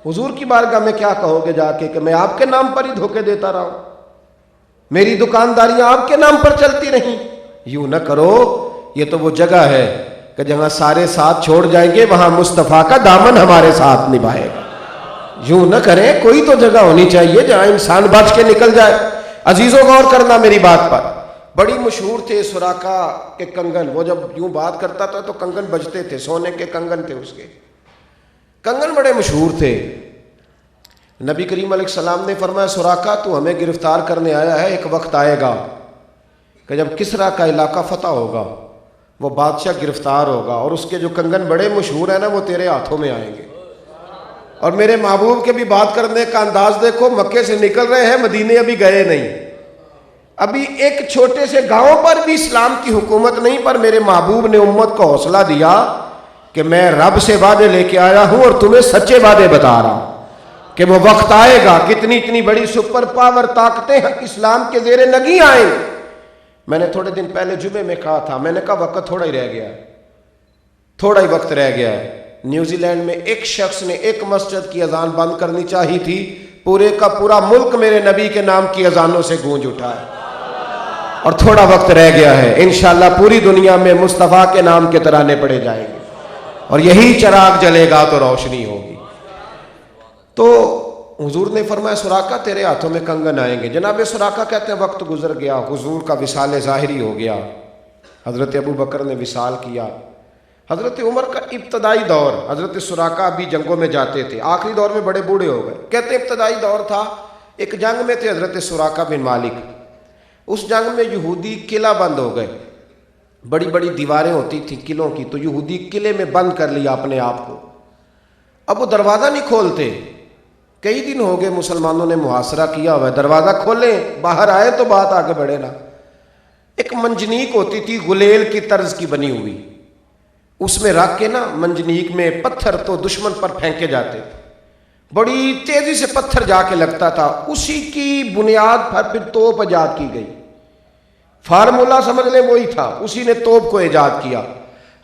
حضور کی بارگاہ میں کیا کہو گے جا کے کہ میں آپ کے نام پر ہی دھوکے دیتا رہا ہوں، میری دکانداریاں آپ کے نام پر چلتی رہیں؟ یوں نہ کرو، یہ تو وہ جگہ ہے کہ جہاں سارے ساتھ چھوڑ جائیں گے وہاں مصطفیٰ کا دامن ہمارے ساتھ نبھائے گا۔ یوں نہ کریں، کوئی تو جگہ ہونی چاہیے جہاں انسان بچ کے نکل جائے۔ عزیزوں غور کرنا میری بات پر، بڑی مشہور تھے سراقہ کے کنگن، وہ جب یوں بات کرتا تھا تو کنگن بجتے تھے، سونے کے کنگن تھے، اس کے کنگن بڑے مشہور تھے۔ نبی کریم علیہ السلام نے فرمایا سراقہ تو ہمیں گرفتار کرنے آیا ہے، ایک وقت آئے گا کہ جب کسرا کا علاقہ فتح ہوگا، وہ بادشاہ گرفتار ہوگا اور اس کے جو کنگن بڑے مشہور ہیں نا وہ تیرے ہاتھوں میں آئیں گے۔ اور میرے محبوب کے بھی بات کرنے کا انداز دیکھو، مکے سے نکل رہے ہیں، مدینے ابھی گئے نہیں، ابھی ایک چھوٹے سے گاؤں پر بھی اسلام کی حکومت نہیں، پر میرے محبوب نے امت کو حوصلہ دیا کہ میں رب سے وعدے لے کے آیا ہوں اور تمہیں سچے وعدے بتا رہا ہوں کہ وہ وقت آئے گا، کتنی اتنی بڑی سپر پاور طاقتیں اسلام کے زیر نگیں آئیں۔ میں نے تھوڑے دن پہلے جمعے میں کہا تھا، میں نے کہا وقت تھوڑا ہی رہ گیا ہے، تھوڑا ہی وقت رہ گیا ہے۔ نیوزی لینڈ میں ایک شخص نے ایک مسجد کی اذان بند کرنی چاہی تھی، پورے کا پورا ملک میرے نبی کے نام کی اذانوں سے گونج اٹھا ہے، اور تھوڑا وقت رہ گیا ہے۔ انشاءاللہ پوری دنیا میں مصطفیٰ کے نام کے ترانے پڑے جائیں گے، اور یہی چراغ جلے گا تو روشنی ہوگی۔ تو حضور نے فرمایا سراقہ تیرے ہاتھوں میں کنگن آئیں گے۔ جناب سراقہ کہتے ہیں وقت گزر گیا، حضور کا وصال ظاہری ہو گیا، حضرت ابو بکر نے وصال کیا۔ حضرت عمر کا ابتدائی دور، حضرت سراقہ ابھی جنگوں میں جاتے تھے، آخری دور میں بڑے بوڑھے ہو گئے۔ کہتے ہیں ابتدائی دور تھا، ایک جنگ میں تھے حضرت سراقہ بن مالک، اس جنگ میں یہودی قلعہ بند ہو گئے، بڑی بڑی دیواریں ہوتی تھیں قلعوں کی، تو یہودی قلعے میں بند کر لیا اپنے آپ کو۔ اب وہ دروازہ نہیں کھولتے، کئی دن ہو گئے مسلمانوں نے محاصرہ کیا ہوا ہے، دروازہ کھولیں باہر آئے تو بات آگے بڑھے نا۔ ایک منجنیق ہوتی تھی غلیل کی طرز کی بنی ہوئی، اس میں رکھ کے نا منجنیق میں پتھر تو دشمن پر پھینکے جاتے تھے، بڑی تیزی سے پتھر جا کے لگتا تھا، اسی کی بنیاد پر پھر توپ ایجاد کی گئی۔ فارمولہ سمجھ لیں وہی تھا، اسی نے توپ کو ایجاد کیا۔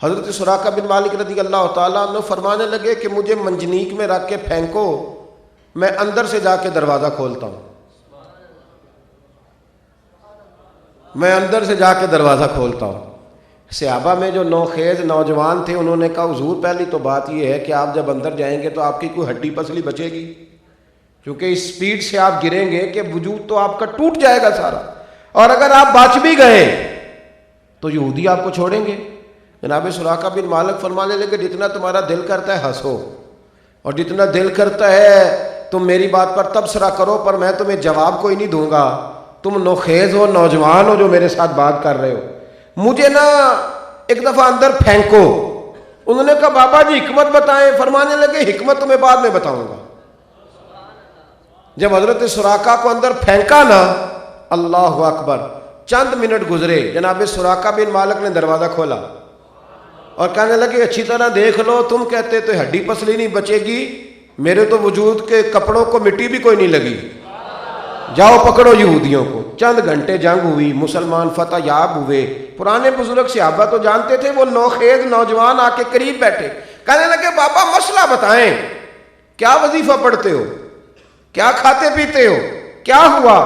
حضرت سراقہ بن مالک رضی اللہ تعالیٰ عنہ فرمانے لگے کہ مجھے منجنیق میں رکھ کے پھینکو، میں اندر سے جا کے دروازہ کھولتا ہوں، میں اندر سے جا کے دروازہ کھولتا ہوں۔ صحابہ میں جو نوخیز نوجوان تھے انہوں نے کہا حضور پہلی تو بات یہ ہے کہ آپ جب اندر جائیں گے تو آپ کی کوئی ہڈی پسلی بچے گی، کیونکہ اس سپیڈ سے آپ گریں گے کہ وجود تو آپ کا ٹوٹ جائے گا سارا، اور اگر آپ بچ بھی گئے تو یہودی آپ کو چھوڑیں گے۔ جناب سراقہ بن مالک فرمانے لگے جتنا تمہارا دل کرتا ہے ہنسو، اور جتنا دل کرتا ہے تم میری بات پر تبصرہ کرو، پر میں تمہیں جواب کوئی نہیں دوں گا، تم نوخیز ہو نوجوان ہو جو میرے ساتھ بات کر رہے ہو، مجھے نا ایک دفعہ اندر پھینکو۔ انہوں نے کہا بابا جی حکمت بتائیں، فرمانے لگے حکمت تمہیں بعد میں بتاؤں گا۔ جب حضرت سراقہ کو اندر پھینکا نا، اللہ اکبر، چند منٹ گزرے، جناب سراقہ بن مالک نے دروازہ کھولا اور کہنے لگے اچھی طرح دیکھ لو، تم کہتے تو ہڈی پسلی نہیں بچے گی، میرے تو وجود کے کپڑوں کو مٹی بھی کوئی نہیں لگی، جاؤ پکڑو یہودیوں کو۔ چند گھنٹے جنگ ہوئی، مسلمان فتح یاب ہوئے۔ پرانے بزرگ صحابہ تو جانتے تھے، وہ نوخیز نوجوان آ کے قریب بیٹھے، کہنے لگے بابا مسئلہ بتائیں، کیا وظیفہ پڑھتے ہو، کیا کھاتے پیتے ہو، کیا ہوا؟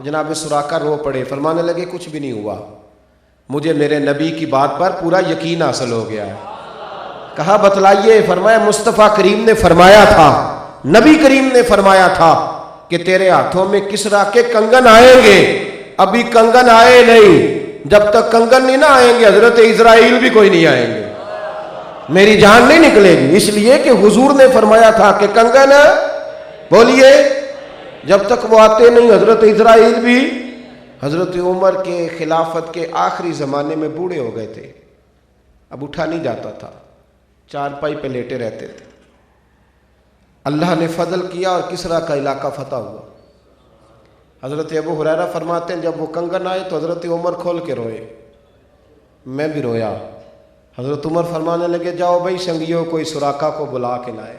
جناب سراقہ رو پڑے، فرمانے لگے کچھ بھی نہیں ہوا، مجھے میرے نبی کی بات پر پورا یقین حاصل ہو گیا ہے۔ کہا بتلائیے؟ فرمایا مصطفیٰ کریم نے فرمایا تھا، نبی کریم نے فرمایا تھا کہ تیرے ہاتھوں میں کسرا کے کنگن آئیں گے۔ ابھی کنگن آئے نہیں، جب تک کنگن نہیں نہ آئیں گے حضرت اسرائیل بھی کوئی نہیں آئیں گے، میری جان نہیں نکلے گی، اس لیے کہ حضور نے فرمایا تھا کہ کنگن بولیے جب تک وہ آتے نہیں حضرت اسرائیل بھی۔ حضرت عمر کے خلافت کے آخری زمانے میں بوڑھے ہو گئے تھے، اب اٹھا نہیں جاتا تھا، چارپائی پہ لیٹے رہتے تھے۔ اللہ نے فضل کیا اور کسرا کا علاقہ فتح ہوا۔ حضرت ابو ہریرہ فرماتے ہیں جب وہ کنگن آئے تو حضرت عمر کھول کے روئے، میں بھی رویا۔ حضرت عمر فرمانے لگے جاؤ بھائی سنگیوں کوئی سراقہ کو بلا کے لائے،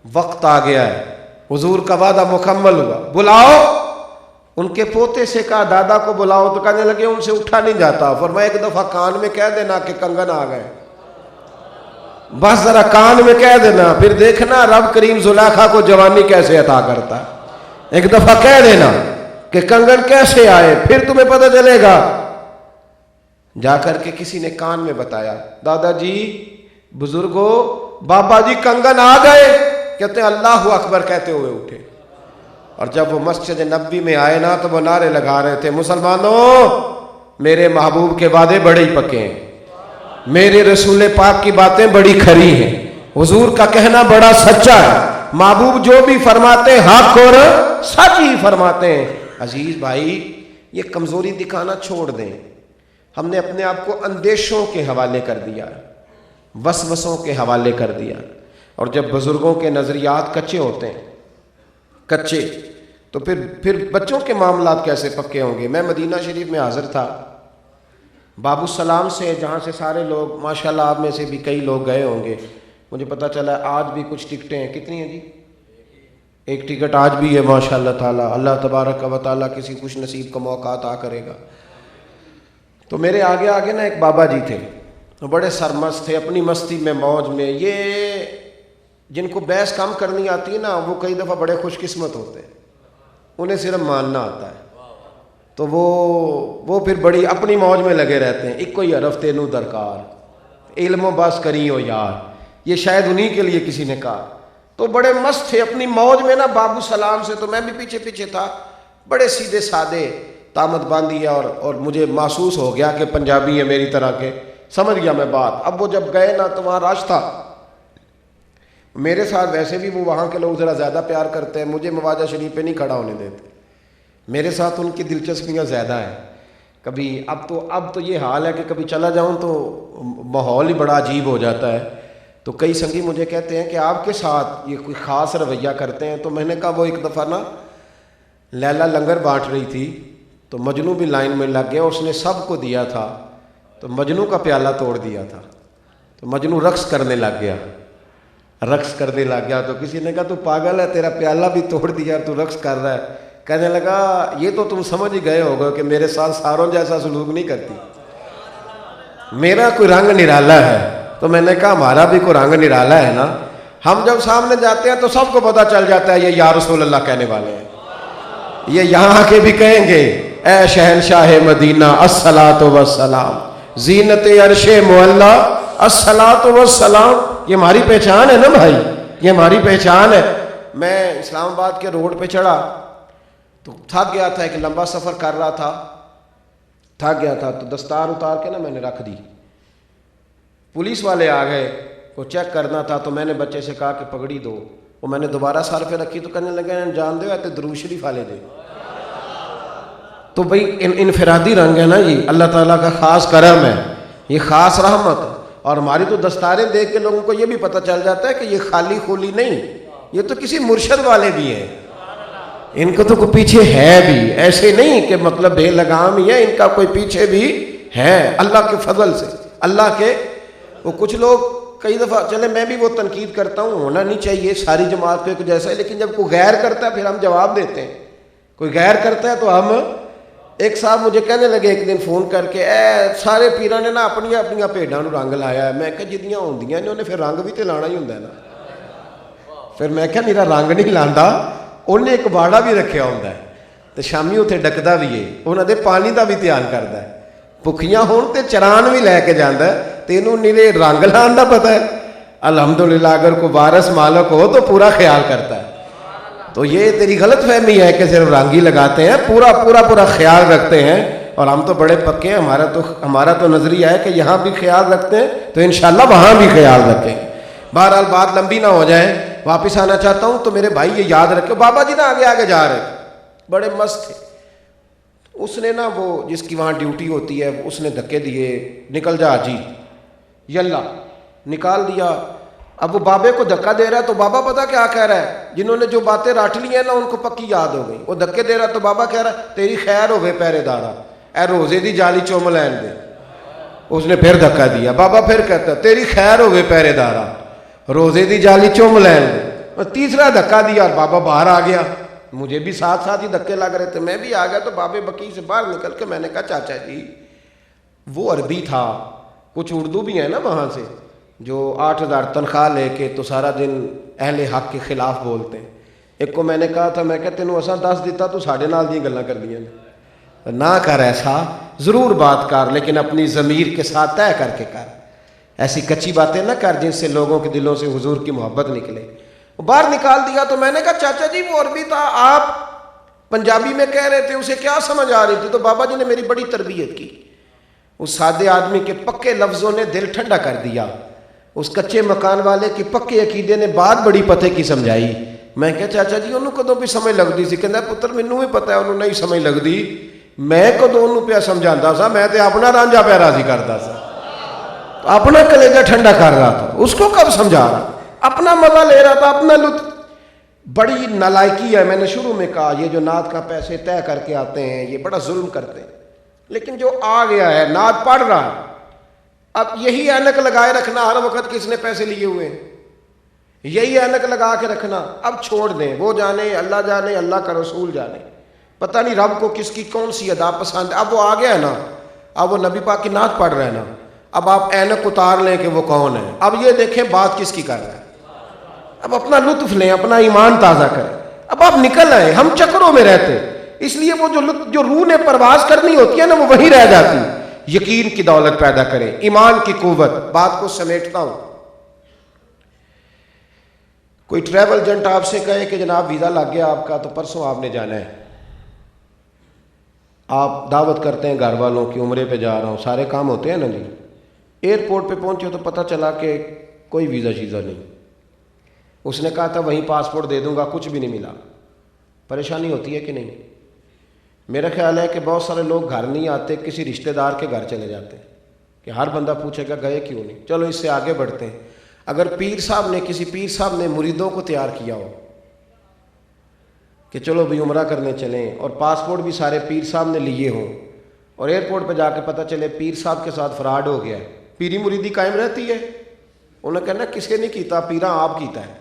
وقت آ گیا ہے، حضور کا وعدہ مکمل ہوا، بلاؤ۔ ان کے پوتے سے کہا دادا کو بلاؤ، تو کہنے لگے ان سے اٹھا نہیں جاتا۔ فرمایا ایک دفعہ کان میں کہہ دینا کہ کنگن آ گئے، بس ذرا کان میں کہہ دینا، پھر دیکھنا رب کریم زلیخا کو جوانی کیسے عطا کرتا ہے۔ ایک دفعہ کہہ دینا کہ کنگن کیسے آئے، پھر تمہیں پتہ چلے گا۔ جا کر کے کسی نے کان میں بتایا، دادا جی بزرگو بابا جی کنگن آ گئے، کہتے ہیں اللہ اکبر کہتے ہوئے اٹھے، اور جب وہ مسجد نبوی میں آئے نا تو وہ نعرے لگا رہے تھے محمدوں میرے محبوب کے وعدے بڑے ہی پکے ہیں، میرے رسول پاک کی باتیں بڑی کھری ہیں، حضور کا کہنا بڑا سچا ہے، محبوب جو بھی فرماتے ہیں حق اور سچ ہی فرماتے ہیں۔ عزیز بھائی یہ کمزوری دکھانا چھوڑ دیں، ہم نے اپنے آپ کو اندیشوں کے حوالے کر دیا، وسوسوں کے حوالے کر دیا، اور جب بزرگوں کے نظریات کچے ہوتے ہیں کچے تو پھر بچوں کے معاملات کیسے پکے ہوں گے۔ میں مدینہ شریف میں حاضر تھا، باب السلام سے جہاں سے سارے لوگ ماشاءاللہ آپ میں سے بھی کئی لوگ گئے ہوں گے، مجھے پتہ چلا آج بھی کچھ ٹکٹیں ہیں، کتنی ہیں جی؟ ایک ٹکٹ آج بھی ہے ماشاءاللہ تعالیٰ، اللہ تبارک و تعالیٰ کسی خوش نصیب کا موقع عطا کرے گا۔ تو میرے آگے آگے نا ایک بابا جی تھے، بڑے سرمست تھے اپنی مستی میں موج میں، یہ جن کو بحث کم کرنی آتی ہے نا وہ کئی دفعہ بڑے خوش قسمت ہوتے ہیں، انہیں صرف ماننا آتا ہے، تو وہ پھر بڑی اپنی موج میں لگے رہتے ہیں۔ ایک کوئی حرف تینوں درکار علم و بس کری ہو یار، یہ شاید انہی کے لیے کسی نے کہا۔ تو بڑے مست تھے اپنی موج میں نا باب السلام سے، تو میں بھی پیچھے پیچھے تھا، بڑے سیدھے سادے تامت باندھی اور مجھے محسوس ہو گیا کہ پنجابی ہے میری طرح کے، سمجھ گیا میں بات۔ اب وہ جب گئے نا تو وہاں رش تھا، میرے ساتھ ویسے بھی وہ وہاں کے لوگ ذرا زیادہ پیار کرتے ہیں، مجھے مواجہ شریف پہ نہیں کھڑا ہونے دیتے، میرے ساتھ ان کی دلچسپیاں زیادہ ہیں۔ کبھی اب تو یہ حال ہے کہ کبھی چلا جاؤں تو ماحول ہی بڑا عجیب ہو جاتا ہے، تو کئی سنگی مجھے کہتے ہیں کہ آپ کے ساتھ یہ کوئی خاص رویہ کرتے ہیں، تو میں نے کہا وہ ایک دفعہ نا لیلا لنگر بانٹ رہی تھی تو مجنو بھی لائن میں لگ گیا، اس نے سب کو دیا تھا تو مجنو کا پیالہ توڑ دیا تھا، تو مجنو رقص کرنے لگ گیا تو کسی نے کہا تو پاگل ہے، تیرا پیالہ بھی توڑ دیا تو رقص کر رہا ہے۔ کہنے لگا یہ تو تم سمجھ ہی گئے ہوگا کہ میرے ساتھ ساروں جیسا سلوک نہیں کرتی، میرا کوئی رنگ نرالا ہے۔ تو میں نے کہا ہمارا بھی کوئی رنگ نرالا ہے نا، ہم جب سامنے جاتے ہیں تو سب کو پتہ چل جاتا ہے یہ یا رسول اللہ کہنے والے ہیں، یہ یہاں آ کے بھی کہیں گے اے شہنشاہ مدینہ الصلاۃ والسلام، زینت عرش معلا الصلاۃ والسلام، یہ ہماری پہچان ہے نا بھائی، یہ ہماری پہچان ہے۔ میں اسلام آباد کے روڈ پہ چڑھا تو تھک گیا تھا، ایک لمبا سفر کر رہا تھا، تھک گیا تھا تو دستار اتار کے نا میں نے رکھ دی، پولیس والے آ گئے، وہ چیک کرنا تھا تو میں نے بچے سے کہا کہ پگڑی دو، وہ میں نے دوبارہ سر پہ رکھی تو کہنے لگے جان دو تو درود شریف والے دے۔ تو بھئی انفرادی رنگ ہے نا جی، اللہ تعالیٰ کا خاص کرم ہے، یہ خاص رحمت ہے، اور ہماری تو دستاریں دیکھ کے لوگوں کو یہ بھی پتہ چل جاتا ہے کہ یہ خالی خولی نہیں، یہ تو کسی مرشد والے بھی ہیں، ان کو تو کوئی پیچھے ہے بھی، ایسے نہیں کہ مطلب بے لگام ہی ہے، ان کا کوئی پیچھے بھی ہے اللہ کے فضل سے، اللہ کے۔ وہ کچھ لوگ کئی دفعہ چلے میں بھی وہ تنقید کرتا ہوں، ہونا نہیں چاہیے ساری جماعت پہ ایک جیسا ہے، لیکن جب کوئی غیر کرتا ہے پھر ہم جواب دیتے ہیں، کوئی غیر کرتا ہے تو ہم۔ ایک صاحب مجھے کہنے لگے ایک دن فون کر کے سارے پیراں نے نا اپنی بھیڈاں نو رنگ لایا ہے، میں کہا جدیاں ہوندیاں نے انہیں پھر رنگ بھی تے لانا ہی ہوندا ہے نا، پھر میں کہا میرا رنگ نہیں لاندا، انہیں ایک باڑا بھی رکھیا ہوندا ہے تے شامی اتنے ڈکدا بھی ہے، انہاں دے پانی دا بھی دھیان کردا ہے، بھکھیاں ہون تے چران بھی لے کے جاندا ہے، تینوں نیرے رنگ لان دا پتہ ہے۔ الحمدللہ اگر کوئی وارث مالک ہو تو پورا خیال کرتا ہے، تو یہ تیری غلط فہمی ہے کہ صرف رنگ ہی لگاتے ہیں، پورا خیال رکھتے ہیں، اور ہم تو بڑے پکے ہیں، ہمارا تو نظریہ ہے کہ یہاں بھی خیال رکھتے ہیں تو انشاءاللہ وہاں بھی خیال رکھیں۔ بہرحال بات لمبی نہ ہو جائے، واپس آنا چاہتا ہوں، تو میرے بھائی یہ یاد رکھو، بابا جی نا آگے آگے جا رہے بڑے مست تھے، اس نے نا وہ جس کی وہاں ڈیوٹی ہوتی ہے اس نے دھکے دیے، نکل جا جی، یلا نکال دیا۔ اب وہ بابے کو دھکا دے رہا ہے تو بابا پتہ کیا کہہ رہا ہے، جنہوں نے جو باتیں رٹ لی ہیں نا ان کو پکی یاد ہو گئی، وہ دھکے دے رہا تو بابا کہہ رہا ہے تیری خیر ہوگئے پہرے دارا، اے روزے دی جالی چوم لین دے، اس نے پھر دھکا دیا، بابا پھر کہتا ہے تیری خیر ہوگئے پہرے دارا، روزے دی جالی چوم لین دے، تیسرا دھکا دیا اور بابا باہر آ گیا، مجھے بھی ساتھ ساتھ ہی دھکے لگ رہے تھے، میں بھی آ گیا، تو بابے بکی سے باہر نکل کے میں نے کہا چاچا جی، وہ عربی تھا، کچھ اردو بھی ہیں نا وہاں سے جو 8,000 تنخواہ لے کے تو سارا دن اہل حق کے خلاف بولتے ہیں، ایک کو میں نے کہا تھا، میں کہ تینوں اساں دس دیتا تو ساڑھے نال دی گلاں کر دیاں نہ کر، ایسا ضرور بات کر لیکن اپنی ضمیر کے ساتھ طے کر کے کر، ایسی کچی باتیں نہ کر جن سے لوگوں کے دلوں سے حضور کی محبت نکلے۔ باہر نکال دیا تو میں نے کہا چاچا جی وہ عربی تھا، آپ پنجابی میں کہہ رہے تھے، اسے کیا سمجھ آ رہی تھی؟ تو بابا جی نے میری بڑی تربیت کی، اس سادے آدمی کے پکے لفظوں نے دل ٹھنڈا کر دیا، اس کچے مکان والے کی پکے عقیدے نے بات بڑی پتے کی سمجھائی۔ میں کہا چاچا جی انہوں کدوں بھی سمجھ لگتی سی؟ کہندا پتر مینوں بھی پتہ ہے انہوں نہیں سمجھ لگتی، میں کدوں انہوں پیا سمجھاتا سا، میں تے اپنا رانجھا پہ راضی کرتا سا، اپنا کلیجہ ٹھنڈا کر رہا تھا، اس کو کب سمجھا رہا، اپنا مزہ لے رہا تھا، اپنا لطف۔ بڑی نالائکی ہے، میں نے شروع میں کہا یہ جو نعت کا پیسے طے کر کے آتے ہیں یہ بڑا ظلم کرتے ہیں، لیکن جو آ گیا ہے نعت پڑھ رہا ہے، اب یہی اینک لگائے رکھنا ہر وقت کس نے پیسے لیے ہوئے ہیں، یہی اینک لگا کے رکھنا، اب چھوڑ دیں، وہ جانے، اللہ جانے، اللہ کا رسول جانے، پتہ نہیں رب کو کس کی کون سی ادا پسند ہے۔ اب وہ آ گیا ہے نا، اب وہ نبی پاک کی نعت پڑھ رہے ہیں نا، اب آپ اینک اتار لیں کہ وہ کون ہے، اب یہ دیکھیں بات کس کی کر رہا ہے، اب اپنا لطف لیں، اپنا ایمان تازہ کریں، اب آپ نکل آئے، ہم چکروں میں رہتے، اس لیے وہ جو روح نے پرواز کرنی ہوتی ہے نا وہ وہیں رہ جاتی۔ یقین کی دولت پیدا کریں، ایمان کی قوت۔ بات کو سمیٹتا ہوں، کوئی ٹریول ایجنٹ آپ سے کہے کہ جناب ویزا لگ گیا آپ کا، تو پرسوں آپ نے جانا ہے، آپ دعوت کرتے ہیں گھر والوں کی، عمرے پہ جا رہا ہوں، سارے کام ہوتے ہیں نا جی، ایئرپورٹ پہ پہنچے تو پتہ چلا کہ کوئی ویزا شیزا نہیں، اس نے کہا تھا وہیں پاسپورٹ دے دوں گا، کچھ بھی نہیں ملا، پریشانی ہوتی ہے کہ نہیں؟ میرا خیال ہے کہ بہت سارے لوگ گھر نہیں آتے، کسی رشتہ دار کے گھر چلے جاتے ہیں، کہ ہر بندہ پوچھے گا گئے کیوں نہیں۔ چلو اس سے آگے بڑھتے ہیں، اگر کسی پیر صاحب نے مریدوں کو تیار کیا ہو کہ چلو بھی عمرہ کرنے چلیں، اور پاسپورٹ بھی سارے پیر صاحب نے لیے ہوں، اور ایئرپورٹ پہ جا کے پتہ چلے پیر صاحب کے ساتھ فراڈ ہو گیا ہے، پیری مریدی قائم رہتی ہے؟ انہوں نے کہنا کس کے نہیں کیتا، پیرا آپ کیتا ہے،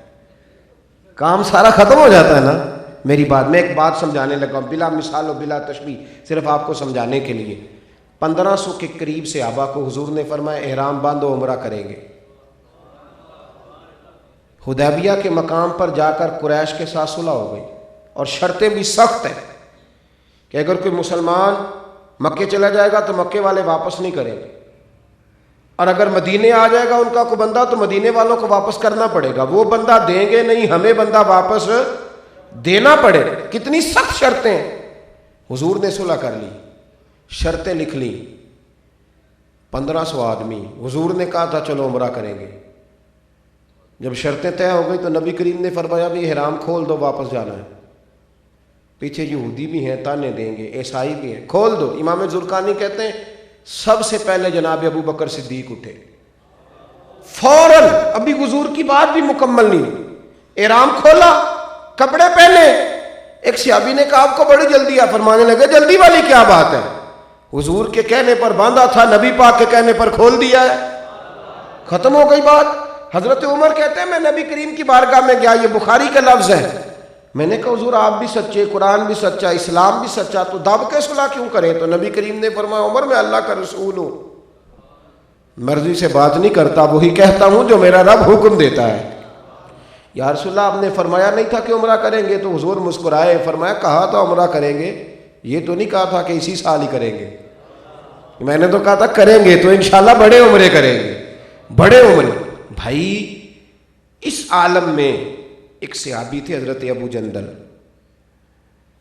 کام سارا ختم ہو جاتا ہے نا۔ میری بات میں ایک بات سمجھانے لگا بلا مثال و بلا تشبیہ، صرف آپ کو سمجھانے کے لیے۔ 1500 کے قریب صحابہ کو حضور نے فرمایا احرام باندھو عمرہ کریں گے۔ حدیبیہ کے مقام پر جا کر قریش کے ساتھ صلح ہو گئی، اور شرطیں بھی سخت ہیں کہ اگر کوئی مسلمان مکے چلا جائے گا تو مکے والے واپس نہیں کریں گے، اور اگر مدینے آ جائے گا ان کا کوئی بندہ تو مدینے والوں کو واپس کرنا پڑے گا، وہ بندہ دیں گے نہیں، ہمیں بندہ واپس دینا پڑے۔ کتنی سخت شرطیں، حضور نے صلح کر لی، شرطیں لکھ لی، 1500 آدمی، حضور نے کہا تھا چلو عمرہ کریں گے۔ جب شرطیں طے ہو گئی تو نبی کریم نے فرمایا بھی احرام کھول دو، واپس جانا ہے۔ پیچھے یہودی بھی ہیں تانے دیں گے، عیسائی بھی ہیں، کھول دو۔ امام زرقانی کہتے ہیں سب سے پہلے جناب ابو بکر صدیق اٹھے فوراً، ابھی حضور کی بات بھی مکمل نہیں، احرام کھولا، کپڑے پہنے۔ ایک صحابی نے کہا آپ کو بڑی جلدی ہے، فرمانے لگے جلدی والی کیا بات ہے، حضور کے کہنے پر باندھا تھا، نبی پاک کے کہنے پر کھول دیا ہے، ختم ہو گئی بات۔ حضرت عمر کہتے ہیں میں نبی کریم کی بارگاہ میں گیا، یہ بخاری کا لفظ ہے، میں نے کہا حضور آپ بھی سچے، قرآن بھی سچا، اسلام بھی سچا، تو دب کے صلح کیوں کریں؟ تو نبی کریم نے فرمایا عمر میں اللہ کا رسول ہوں، مرضی سے بات نہیں کرتا، وہی کہتا ہوں جو میرا رب حکم دیتا ہے۔ یا رسول اللہ آپ نے فرمایا نہیں تھا کہ عمرہ کریں گے؟ تو حضور مسکرائے، فرمایا کہا تو عمرہ کریں گے، یہ تو نہیں کہا تھا کہ اسی سال ہی کریں گے، میں نے تو کہا تھا کریں گے تو انشاءاللہ بڑے عمرے کریں گے، بڑے عمرے۔ بھائی اس عالم میں ایک صحابی تھے حضرت ابو جندل،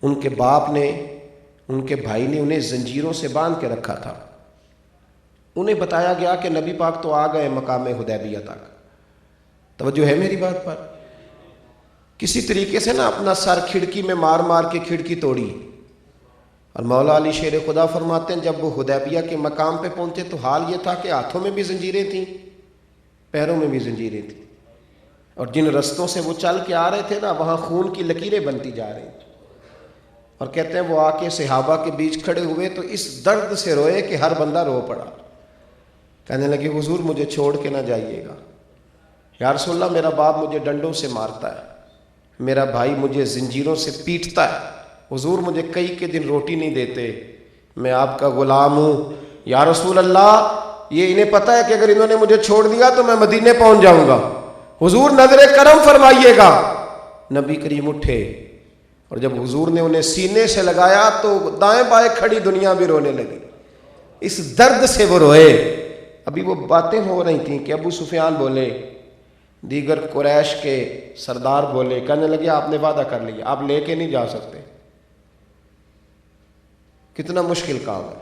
ان کے باپ نے، ان کے بھائی نے انہیں زنجیروں سے باندھ کے رکھا تھا۔ انہیں بتایا گیا کہ نبی پاک تو آ گئے مقام حدیبیہ تک، توجہ ہے میری بات پر؟ کسی طریقے سے نا اپنا سر کھڑکی میں مار مار کے کھڑکی توڑی، اور مولا علی شیر خدا فرماتے ہیں جب وہ حدیبیہ کے مقام پہ پہنچے تو حال یہ تھا کہ ہاتھوں میں بھی زنجیریں تھیں، پیروں میں بھی زنجیریں تھیں، اور جن رستوں سے وہ چل کے آ رہے تھے نا وہاں خون کی لکیریں بنتی جا رہی تھیں۔ اور کہتے ہیں وہ آ کے صحابہ کے بیچ کھڑے ہوئے تو اس درد سے روئے کہ ہر بندہ رو پڑا، کہنے لگے حضور مجھے چھوڑ کے نہ جائیے گا، یا رسول اللہ میرا باپ مجھے ڈنڈوں سے مارتا ہے، میرا بھائی مجھے زنجیروں سے پیٹتا ہے، حضور مجھے کئی کے دن روٹی نہیں دیتے، میں آپ کا غلام ہوں، یا رسول اللہ یہ انہیں پتہ ہے کہ اگر انہوں نے مجھے چھوڑ دیا تو میں مدینے پہنچ جاؤں گا، حضور نظر کرم فرمائیے گا۔ نبی کریم اٹھے، اور جب حضور نے انہیں سینے سے لگایا تو دائیں بائیں کھڑی دنیا بھی رونے لگی، اس درد سے وہ روئے۔ ابھی وہ باتیں ہو رہی تھیں کہ ابو سفیان بولے، دیگر قریش کے سردار بولے، کہنے لگے آپ نے وعدہ کر لیا، آپ لے کے نہیں جا سکتے۔ کتنا مشکل کام ہے،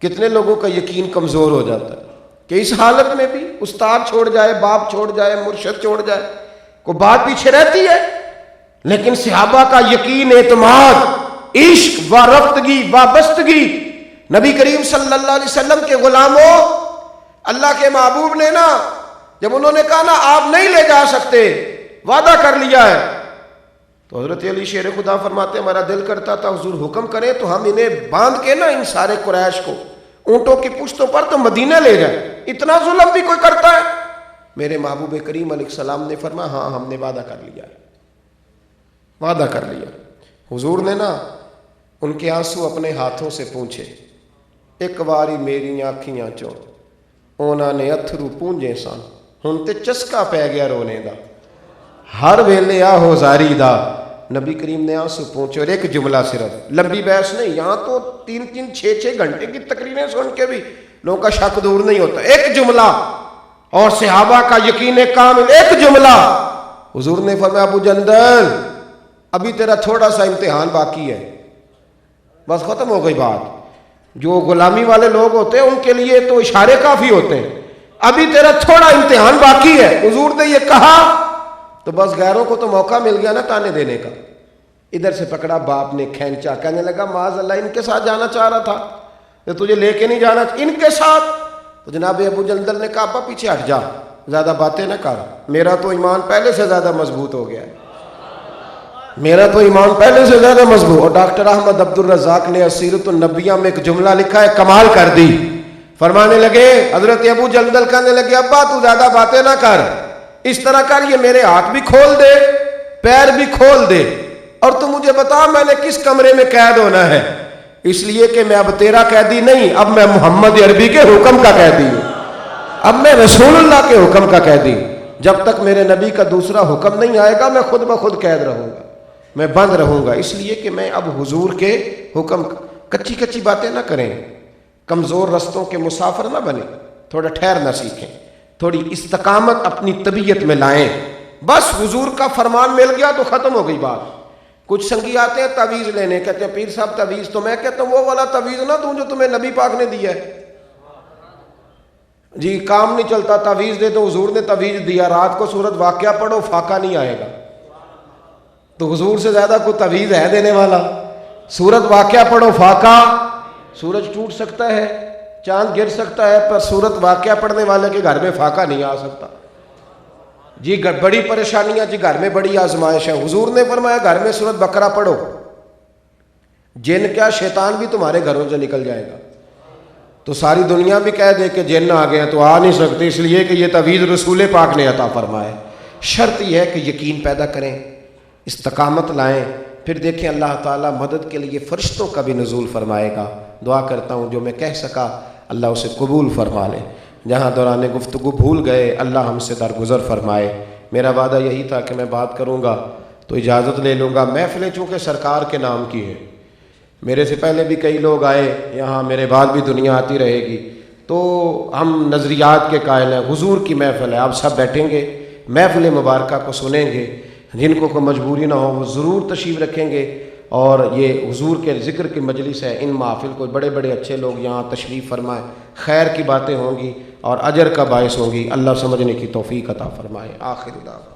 کتنے لوگوں کا یقین کمزور ہو جاتا ہے کہ اس حالت میں بھی استاد چھوڑ جائے، باپ چھوڑ جائے، مرشد چھوڑ جائے، کوئی بات پیچھے رہتی ہے، لیکن صحابہ کا یقین، اعتماد، عشق، وارفتگی، وابستگی، نبی کریم صلی اللہ علیہ وسلم کے غلاموں، اللہ کے محبوب نے نا جب انہوں نے کہا نا آپ نہیں لے جا سکتے، وعدہ کر لیا ہے، تو حضرت علی شیر خدا فرماتے ہیں ہمارا دل کرتا تھا حضور حکم کریں تو ہم انہیں باندھ کے نا ان سارے قریش کو اونٹوں کی پشتوں پر تو مدینہ لے جائیں، اتنا ظلم بھی کوئی کرتا ہے؟ میرے محبوب کریم علیہ السلام نے فرمایا ہاں ہم نے وعدہ کر لیا، وعدہ کر لیا۔ حضور نے نا ان کے آنسو اپنے ہاتھوں سے پونچھے، ایک باری میری آنکھیاں چوں انہوں نے اتھرو پونجے سن، ہن تے چسکا پہ گیا رونے دا، ہر ویلے آہو زاری دا۔ نبی کریم نے آنسو پونچھے اور ایک جملہ صرف، لمبی بحث نہیں، یہاں تو 3-6 گھنٹے کی تقریریں سن کے بھی لوگوں کا شک دور نہیں ہوتا، ایک جملہ اور صحابہ کا یقین کامل، ایک جملہ۔ حضور نے فرمایا ابو جندل ابھی تیرا تھوڑا سا امتحان باقی ہے، بس ختم ہو گئی بات۔ جو غلامی والے لوگ ہوتے ہیں ان کے لیے تو اشارے کافی ہوتے ہیں، ابھی تیرا تھوڑا امتحان باقی ہے۔ حضور نے یہ کہا تو بس غیروں کو تو موقع مل گیا نا تانے دینے کا۔ ادھر سے پکڑا باپ نے کھینچا، کہنے لگا معاذ اللہ ان کے ساتھ جانا چاہ رہا تھا تو تجھے لے کے نہیں جانا ان کے ساتھ؟ تو جناب ابو جندل نے کہا ابا پیچھے ہٹ جا، زیادہ باتیں نہ کر، میرا تو ایمان پہلے سے زیادہ مضبوط ہو گیا ہے، میرا تو ایمان پہلے سے زیادہ مضبوط۔ اور ڈاکٹر احمد عبد الرزاق نے سیرت النبیہ میں ایک جملہ لکھا ہے، کمال کر دی۔ فرمانے لگے حضرت ابو جندل کہنے لگے ابا تو زیادہ باتیں نہ کر، اس طرح کر یہ میرے ہاتھ بھی کھول دے پیر بھی کھول دے، اور تو مجھے بتا میں نے کس کمرے میں قید ہونا ہے؟ اس لیے کہ میں اب تیرا قیدی نہیں، اب میں محمد عربی کے حکم کا قیدی ہوں، اب میں رسول اللہ کے حکم کا قیدی ہوں۔ جب تک میرے نبی کا دوسرا حکم نہیں آئے گا میں خود بخود قید رہوں گا، میں بند رہوں گا۔ اس لیے کہ میں اب حضور کے حکم، کچی کچی باتیں نہ کریں، کمزور رستوں کے مسافر نہ بنیں، تھوڑا ٹھہرنا سیکھیں، تھوڑی استقامت اپنی طبیعت میں لائیں۔ بس حضور کا فرمان مل گیا تو ختم ہو گئی بات۔ کچھ سنگی آتے ہیں تعویذ لینے، کہتے ہیں پیر صاحب تعویذ، تو میں کہتا ہوں وہ والا تعویذ نہ دوں جو تمہیں نبی پاک نے دیا ہے۔ جی کام نہیں چلتا تعویذ دے تو حضور نے تعویذ دیا، رات کو سورت واقعہ پڑھو فاقہ نہیں آئے گا، تو حضور سے زیادہ کوئی تعویذ ہے دینے والا؟ سورت واقعہ پڑھو فاقہ، سورج ٹوٹ سکتا ہے، چاند گر سکتا ہے، پر سورت واقعہ پڑھنے والے کے گھر میں فاقہ نہیں آ سکتا۔ جی بڑی پریشانیاں، جی گھر میں بڑی آزمائش ہے، حضور نے فرمایا گھر میں سورت بقرہ پڑھو، جن کیا شیطان بھی تمہارے گھروں سے نکل جائے گا۔ تو ساری دنیا بھی کہہ دے کہ جن آ گئے تو آ نہیں سکتے، اس لیے کہ یہ تعویذ رسول پاک نے عطا فرمایا۔ شرط یہ ہے کہ یقین پیدا کریں، استقامت لائیں، پھر دیکھیں اللہ تعالیٰ مدد کے لیے فرشتوں کا بھی نزول فرمائے گا۔ دعا کرتا ہوں جو میں کہہ سکا اللہ اسے قبول فرما لے، جہاں دوران گفتگو بھول گئے اللہ ہم سے درگزر فرمائے۔ میرا وعدہ یہی تھا کہ میں بات کروں گا تو اجازت لے لوں گا۔ محفلیں چونکہ سرکار کے نام کی ہے، میرے سے پہلے بھی کئی لوگ آئے یہاں، میرے بعد بھی دنیا آتی رہے گی، تو ہم نظریات کے قائل ہیں۔ حضور کی محفل ہے، آپ سب بیٹھیں گے، محفل مبارکہ کو سنیں گے، جن کو کوئی مجبوری نہ ہو وہ ضرور تشریف رکھیں گے۔ اور یہ حضور کے ذکر کی مجلس ہے، ان محافل کو بڑے بڑے اچھے لوگ یہاں تشریف فرمائیں، خیر کی باتیں ہوں گی اور اجر کا باعث ہوں گی۔ اللہ سمجھنے کی توفیق عطا فرمائے۔ آخر دعوانا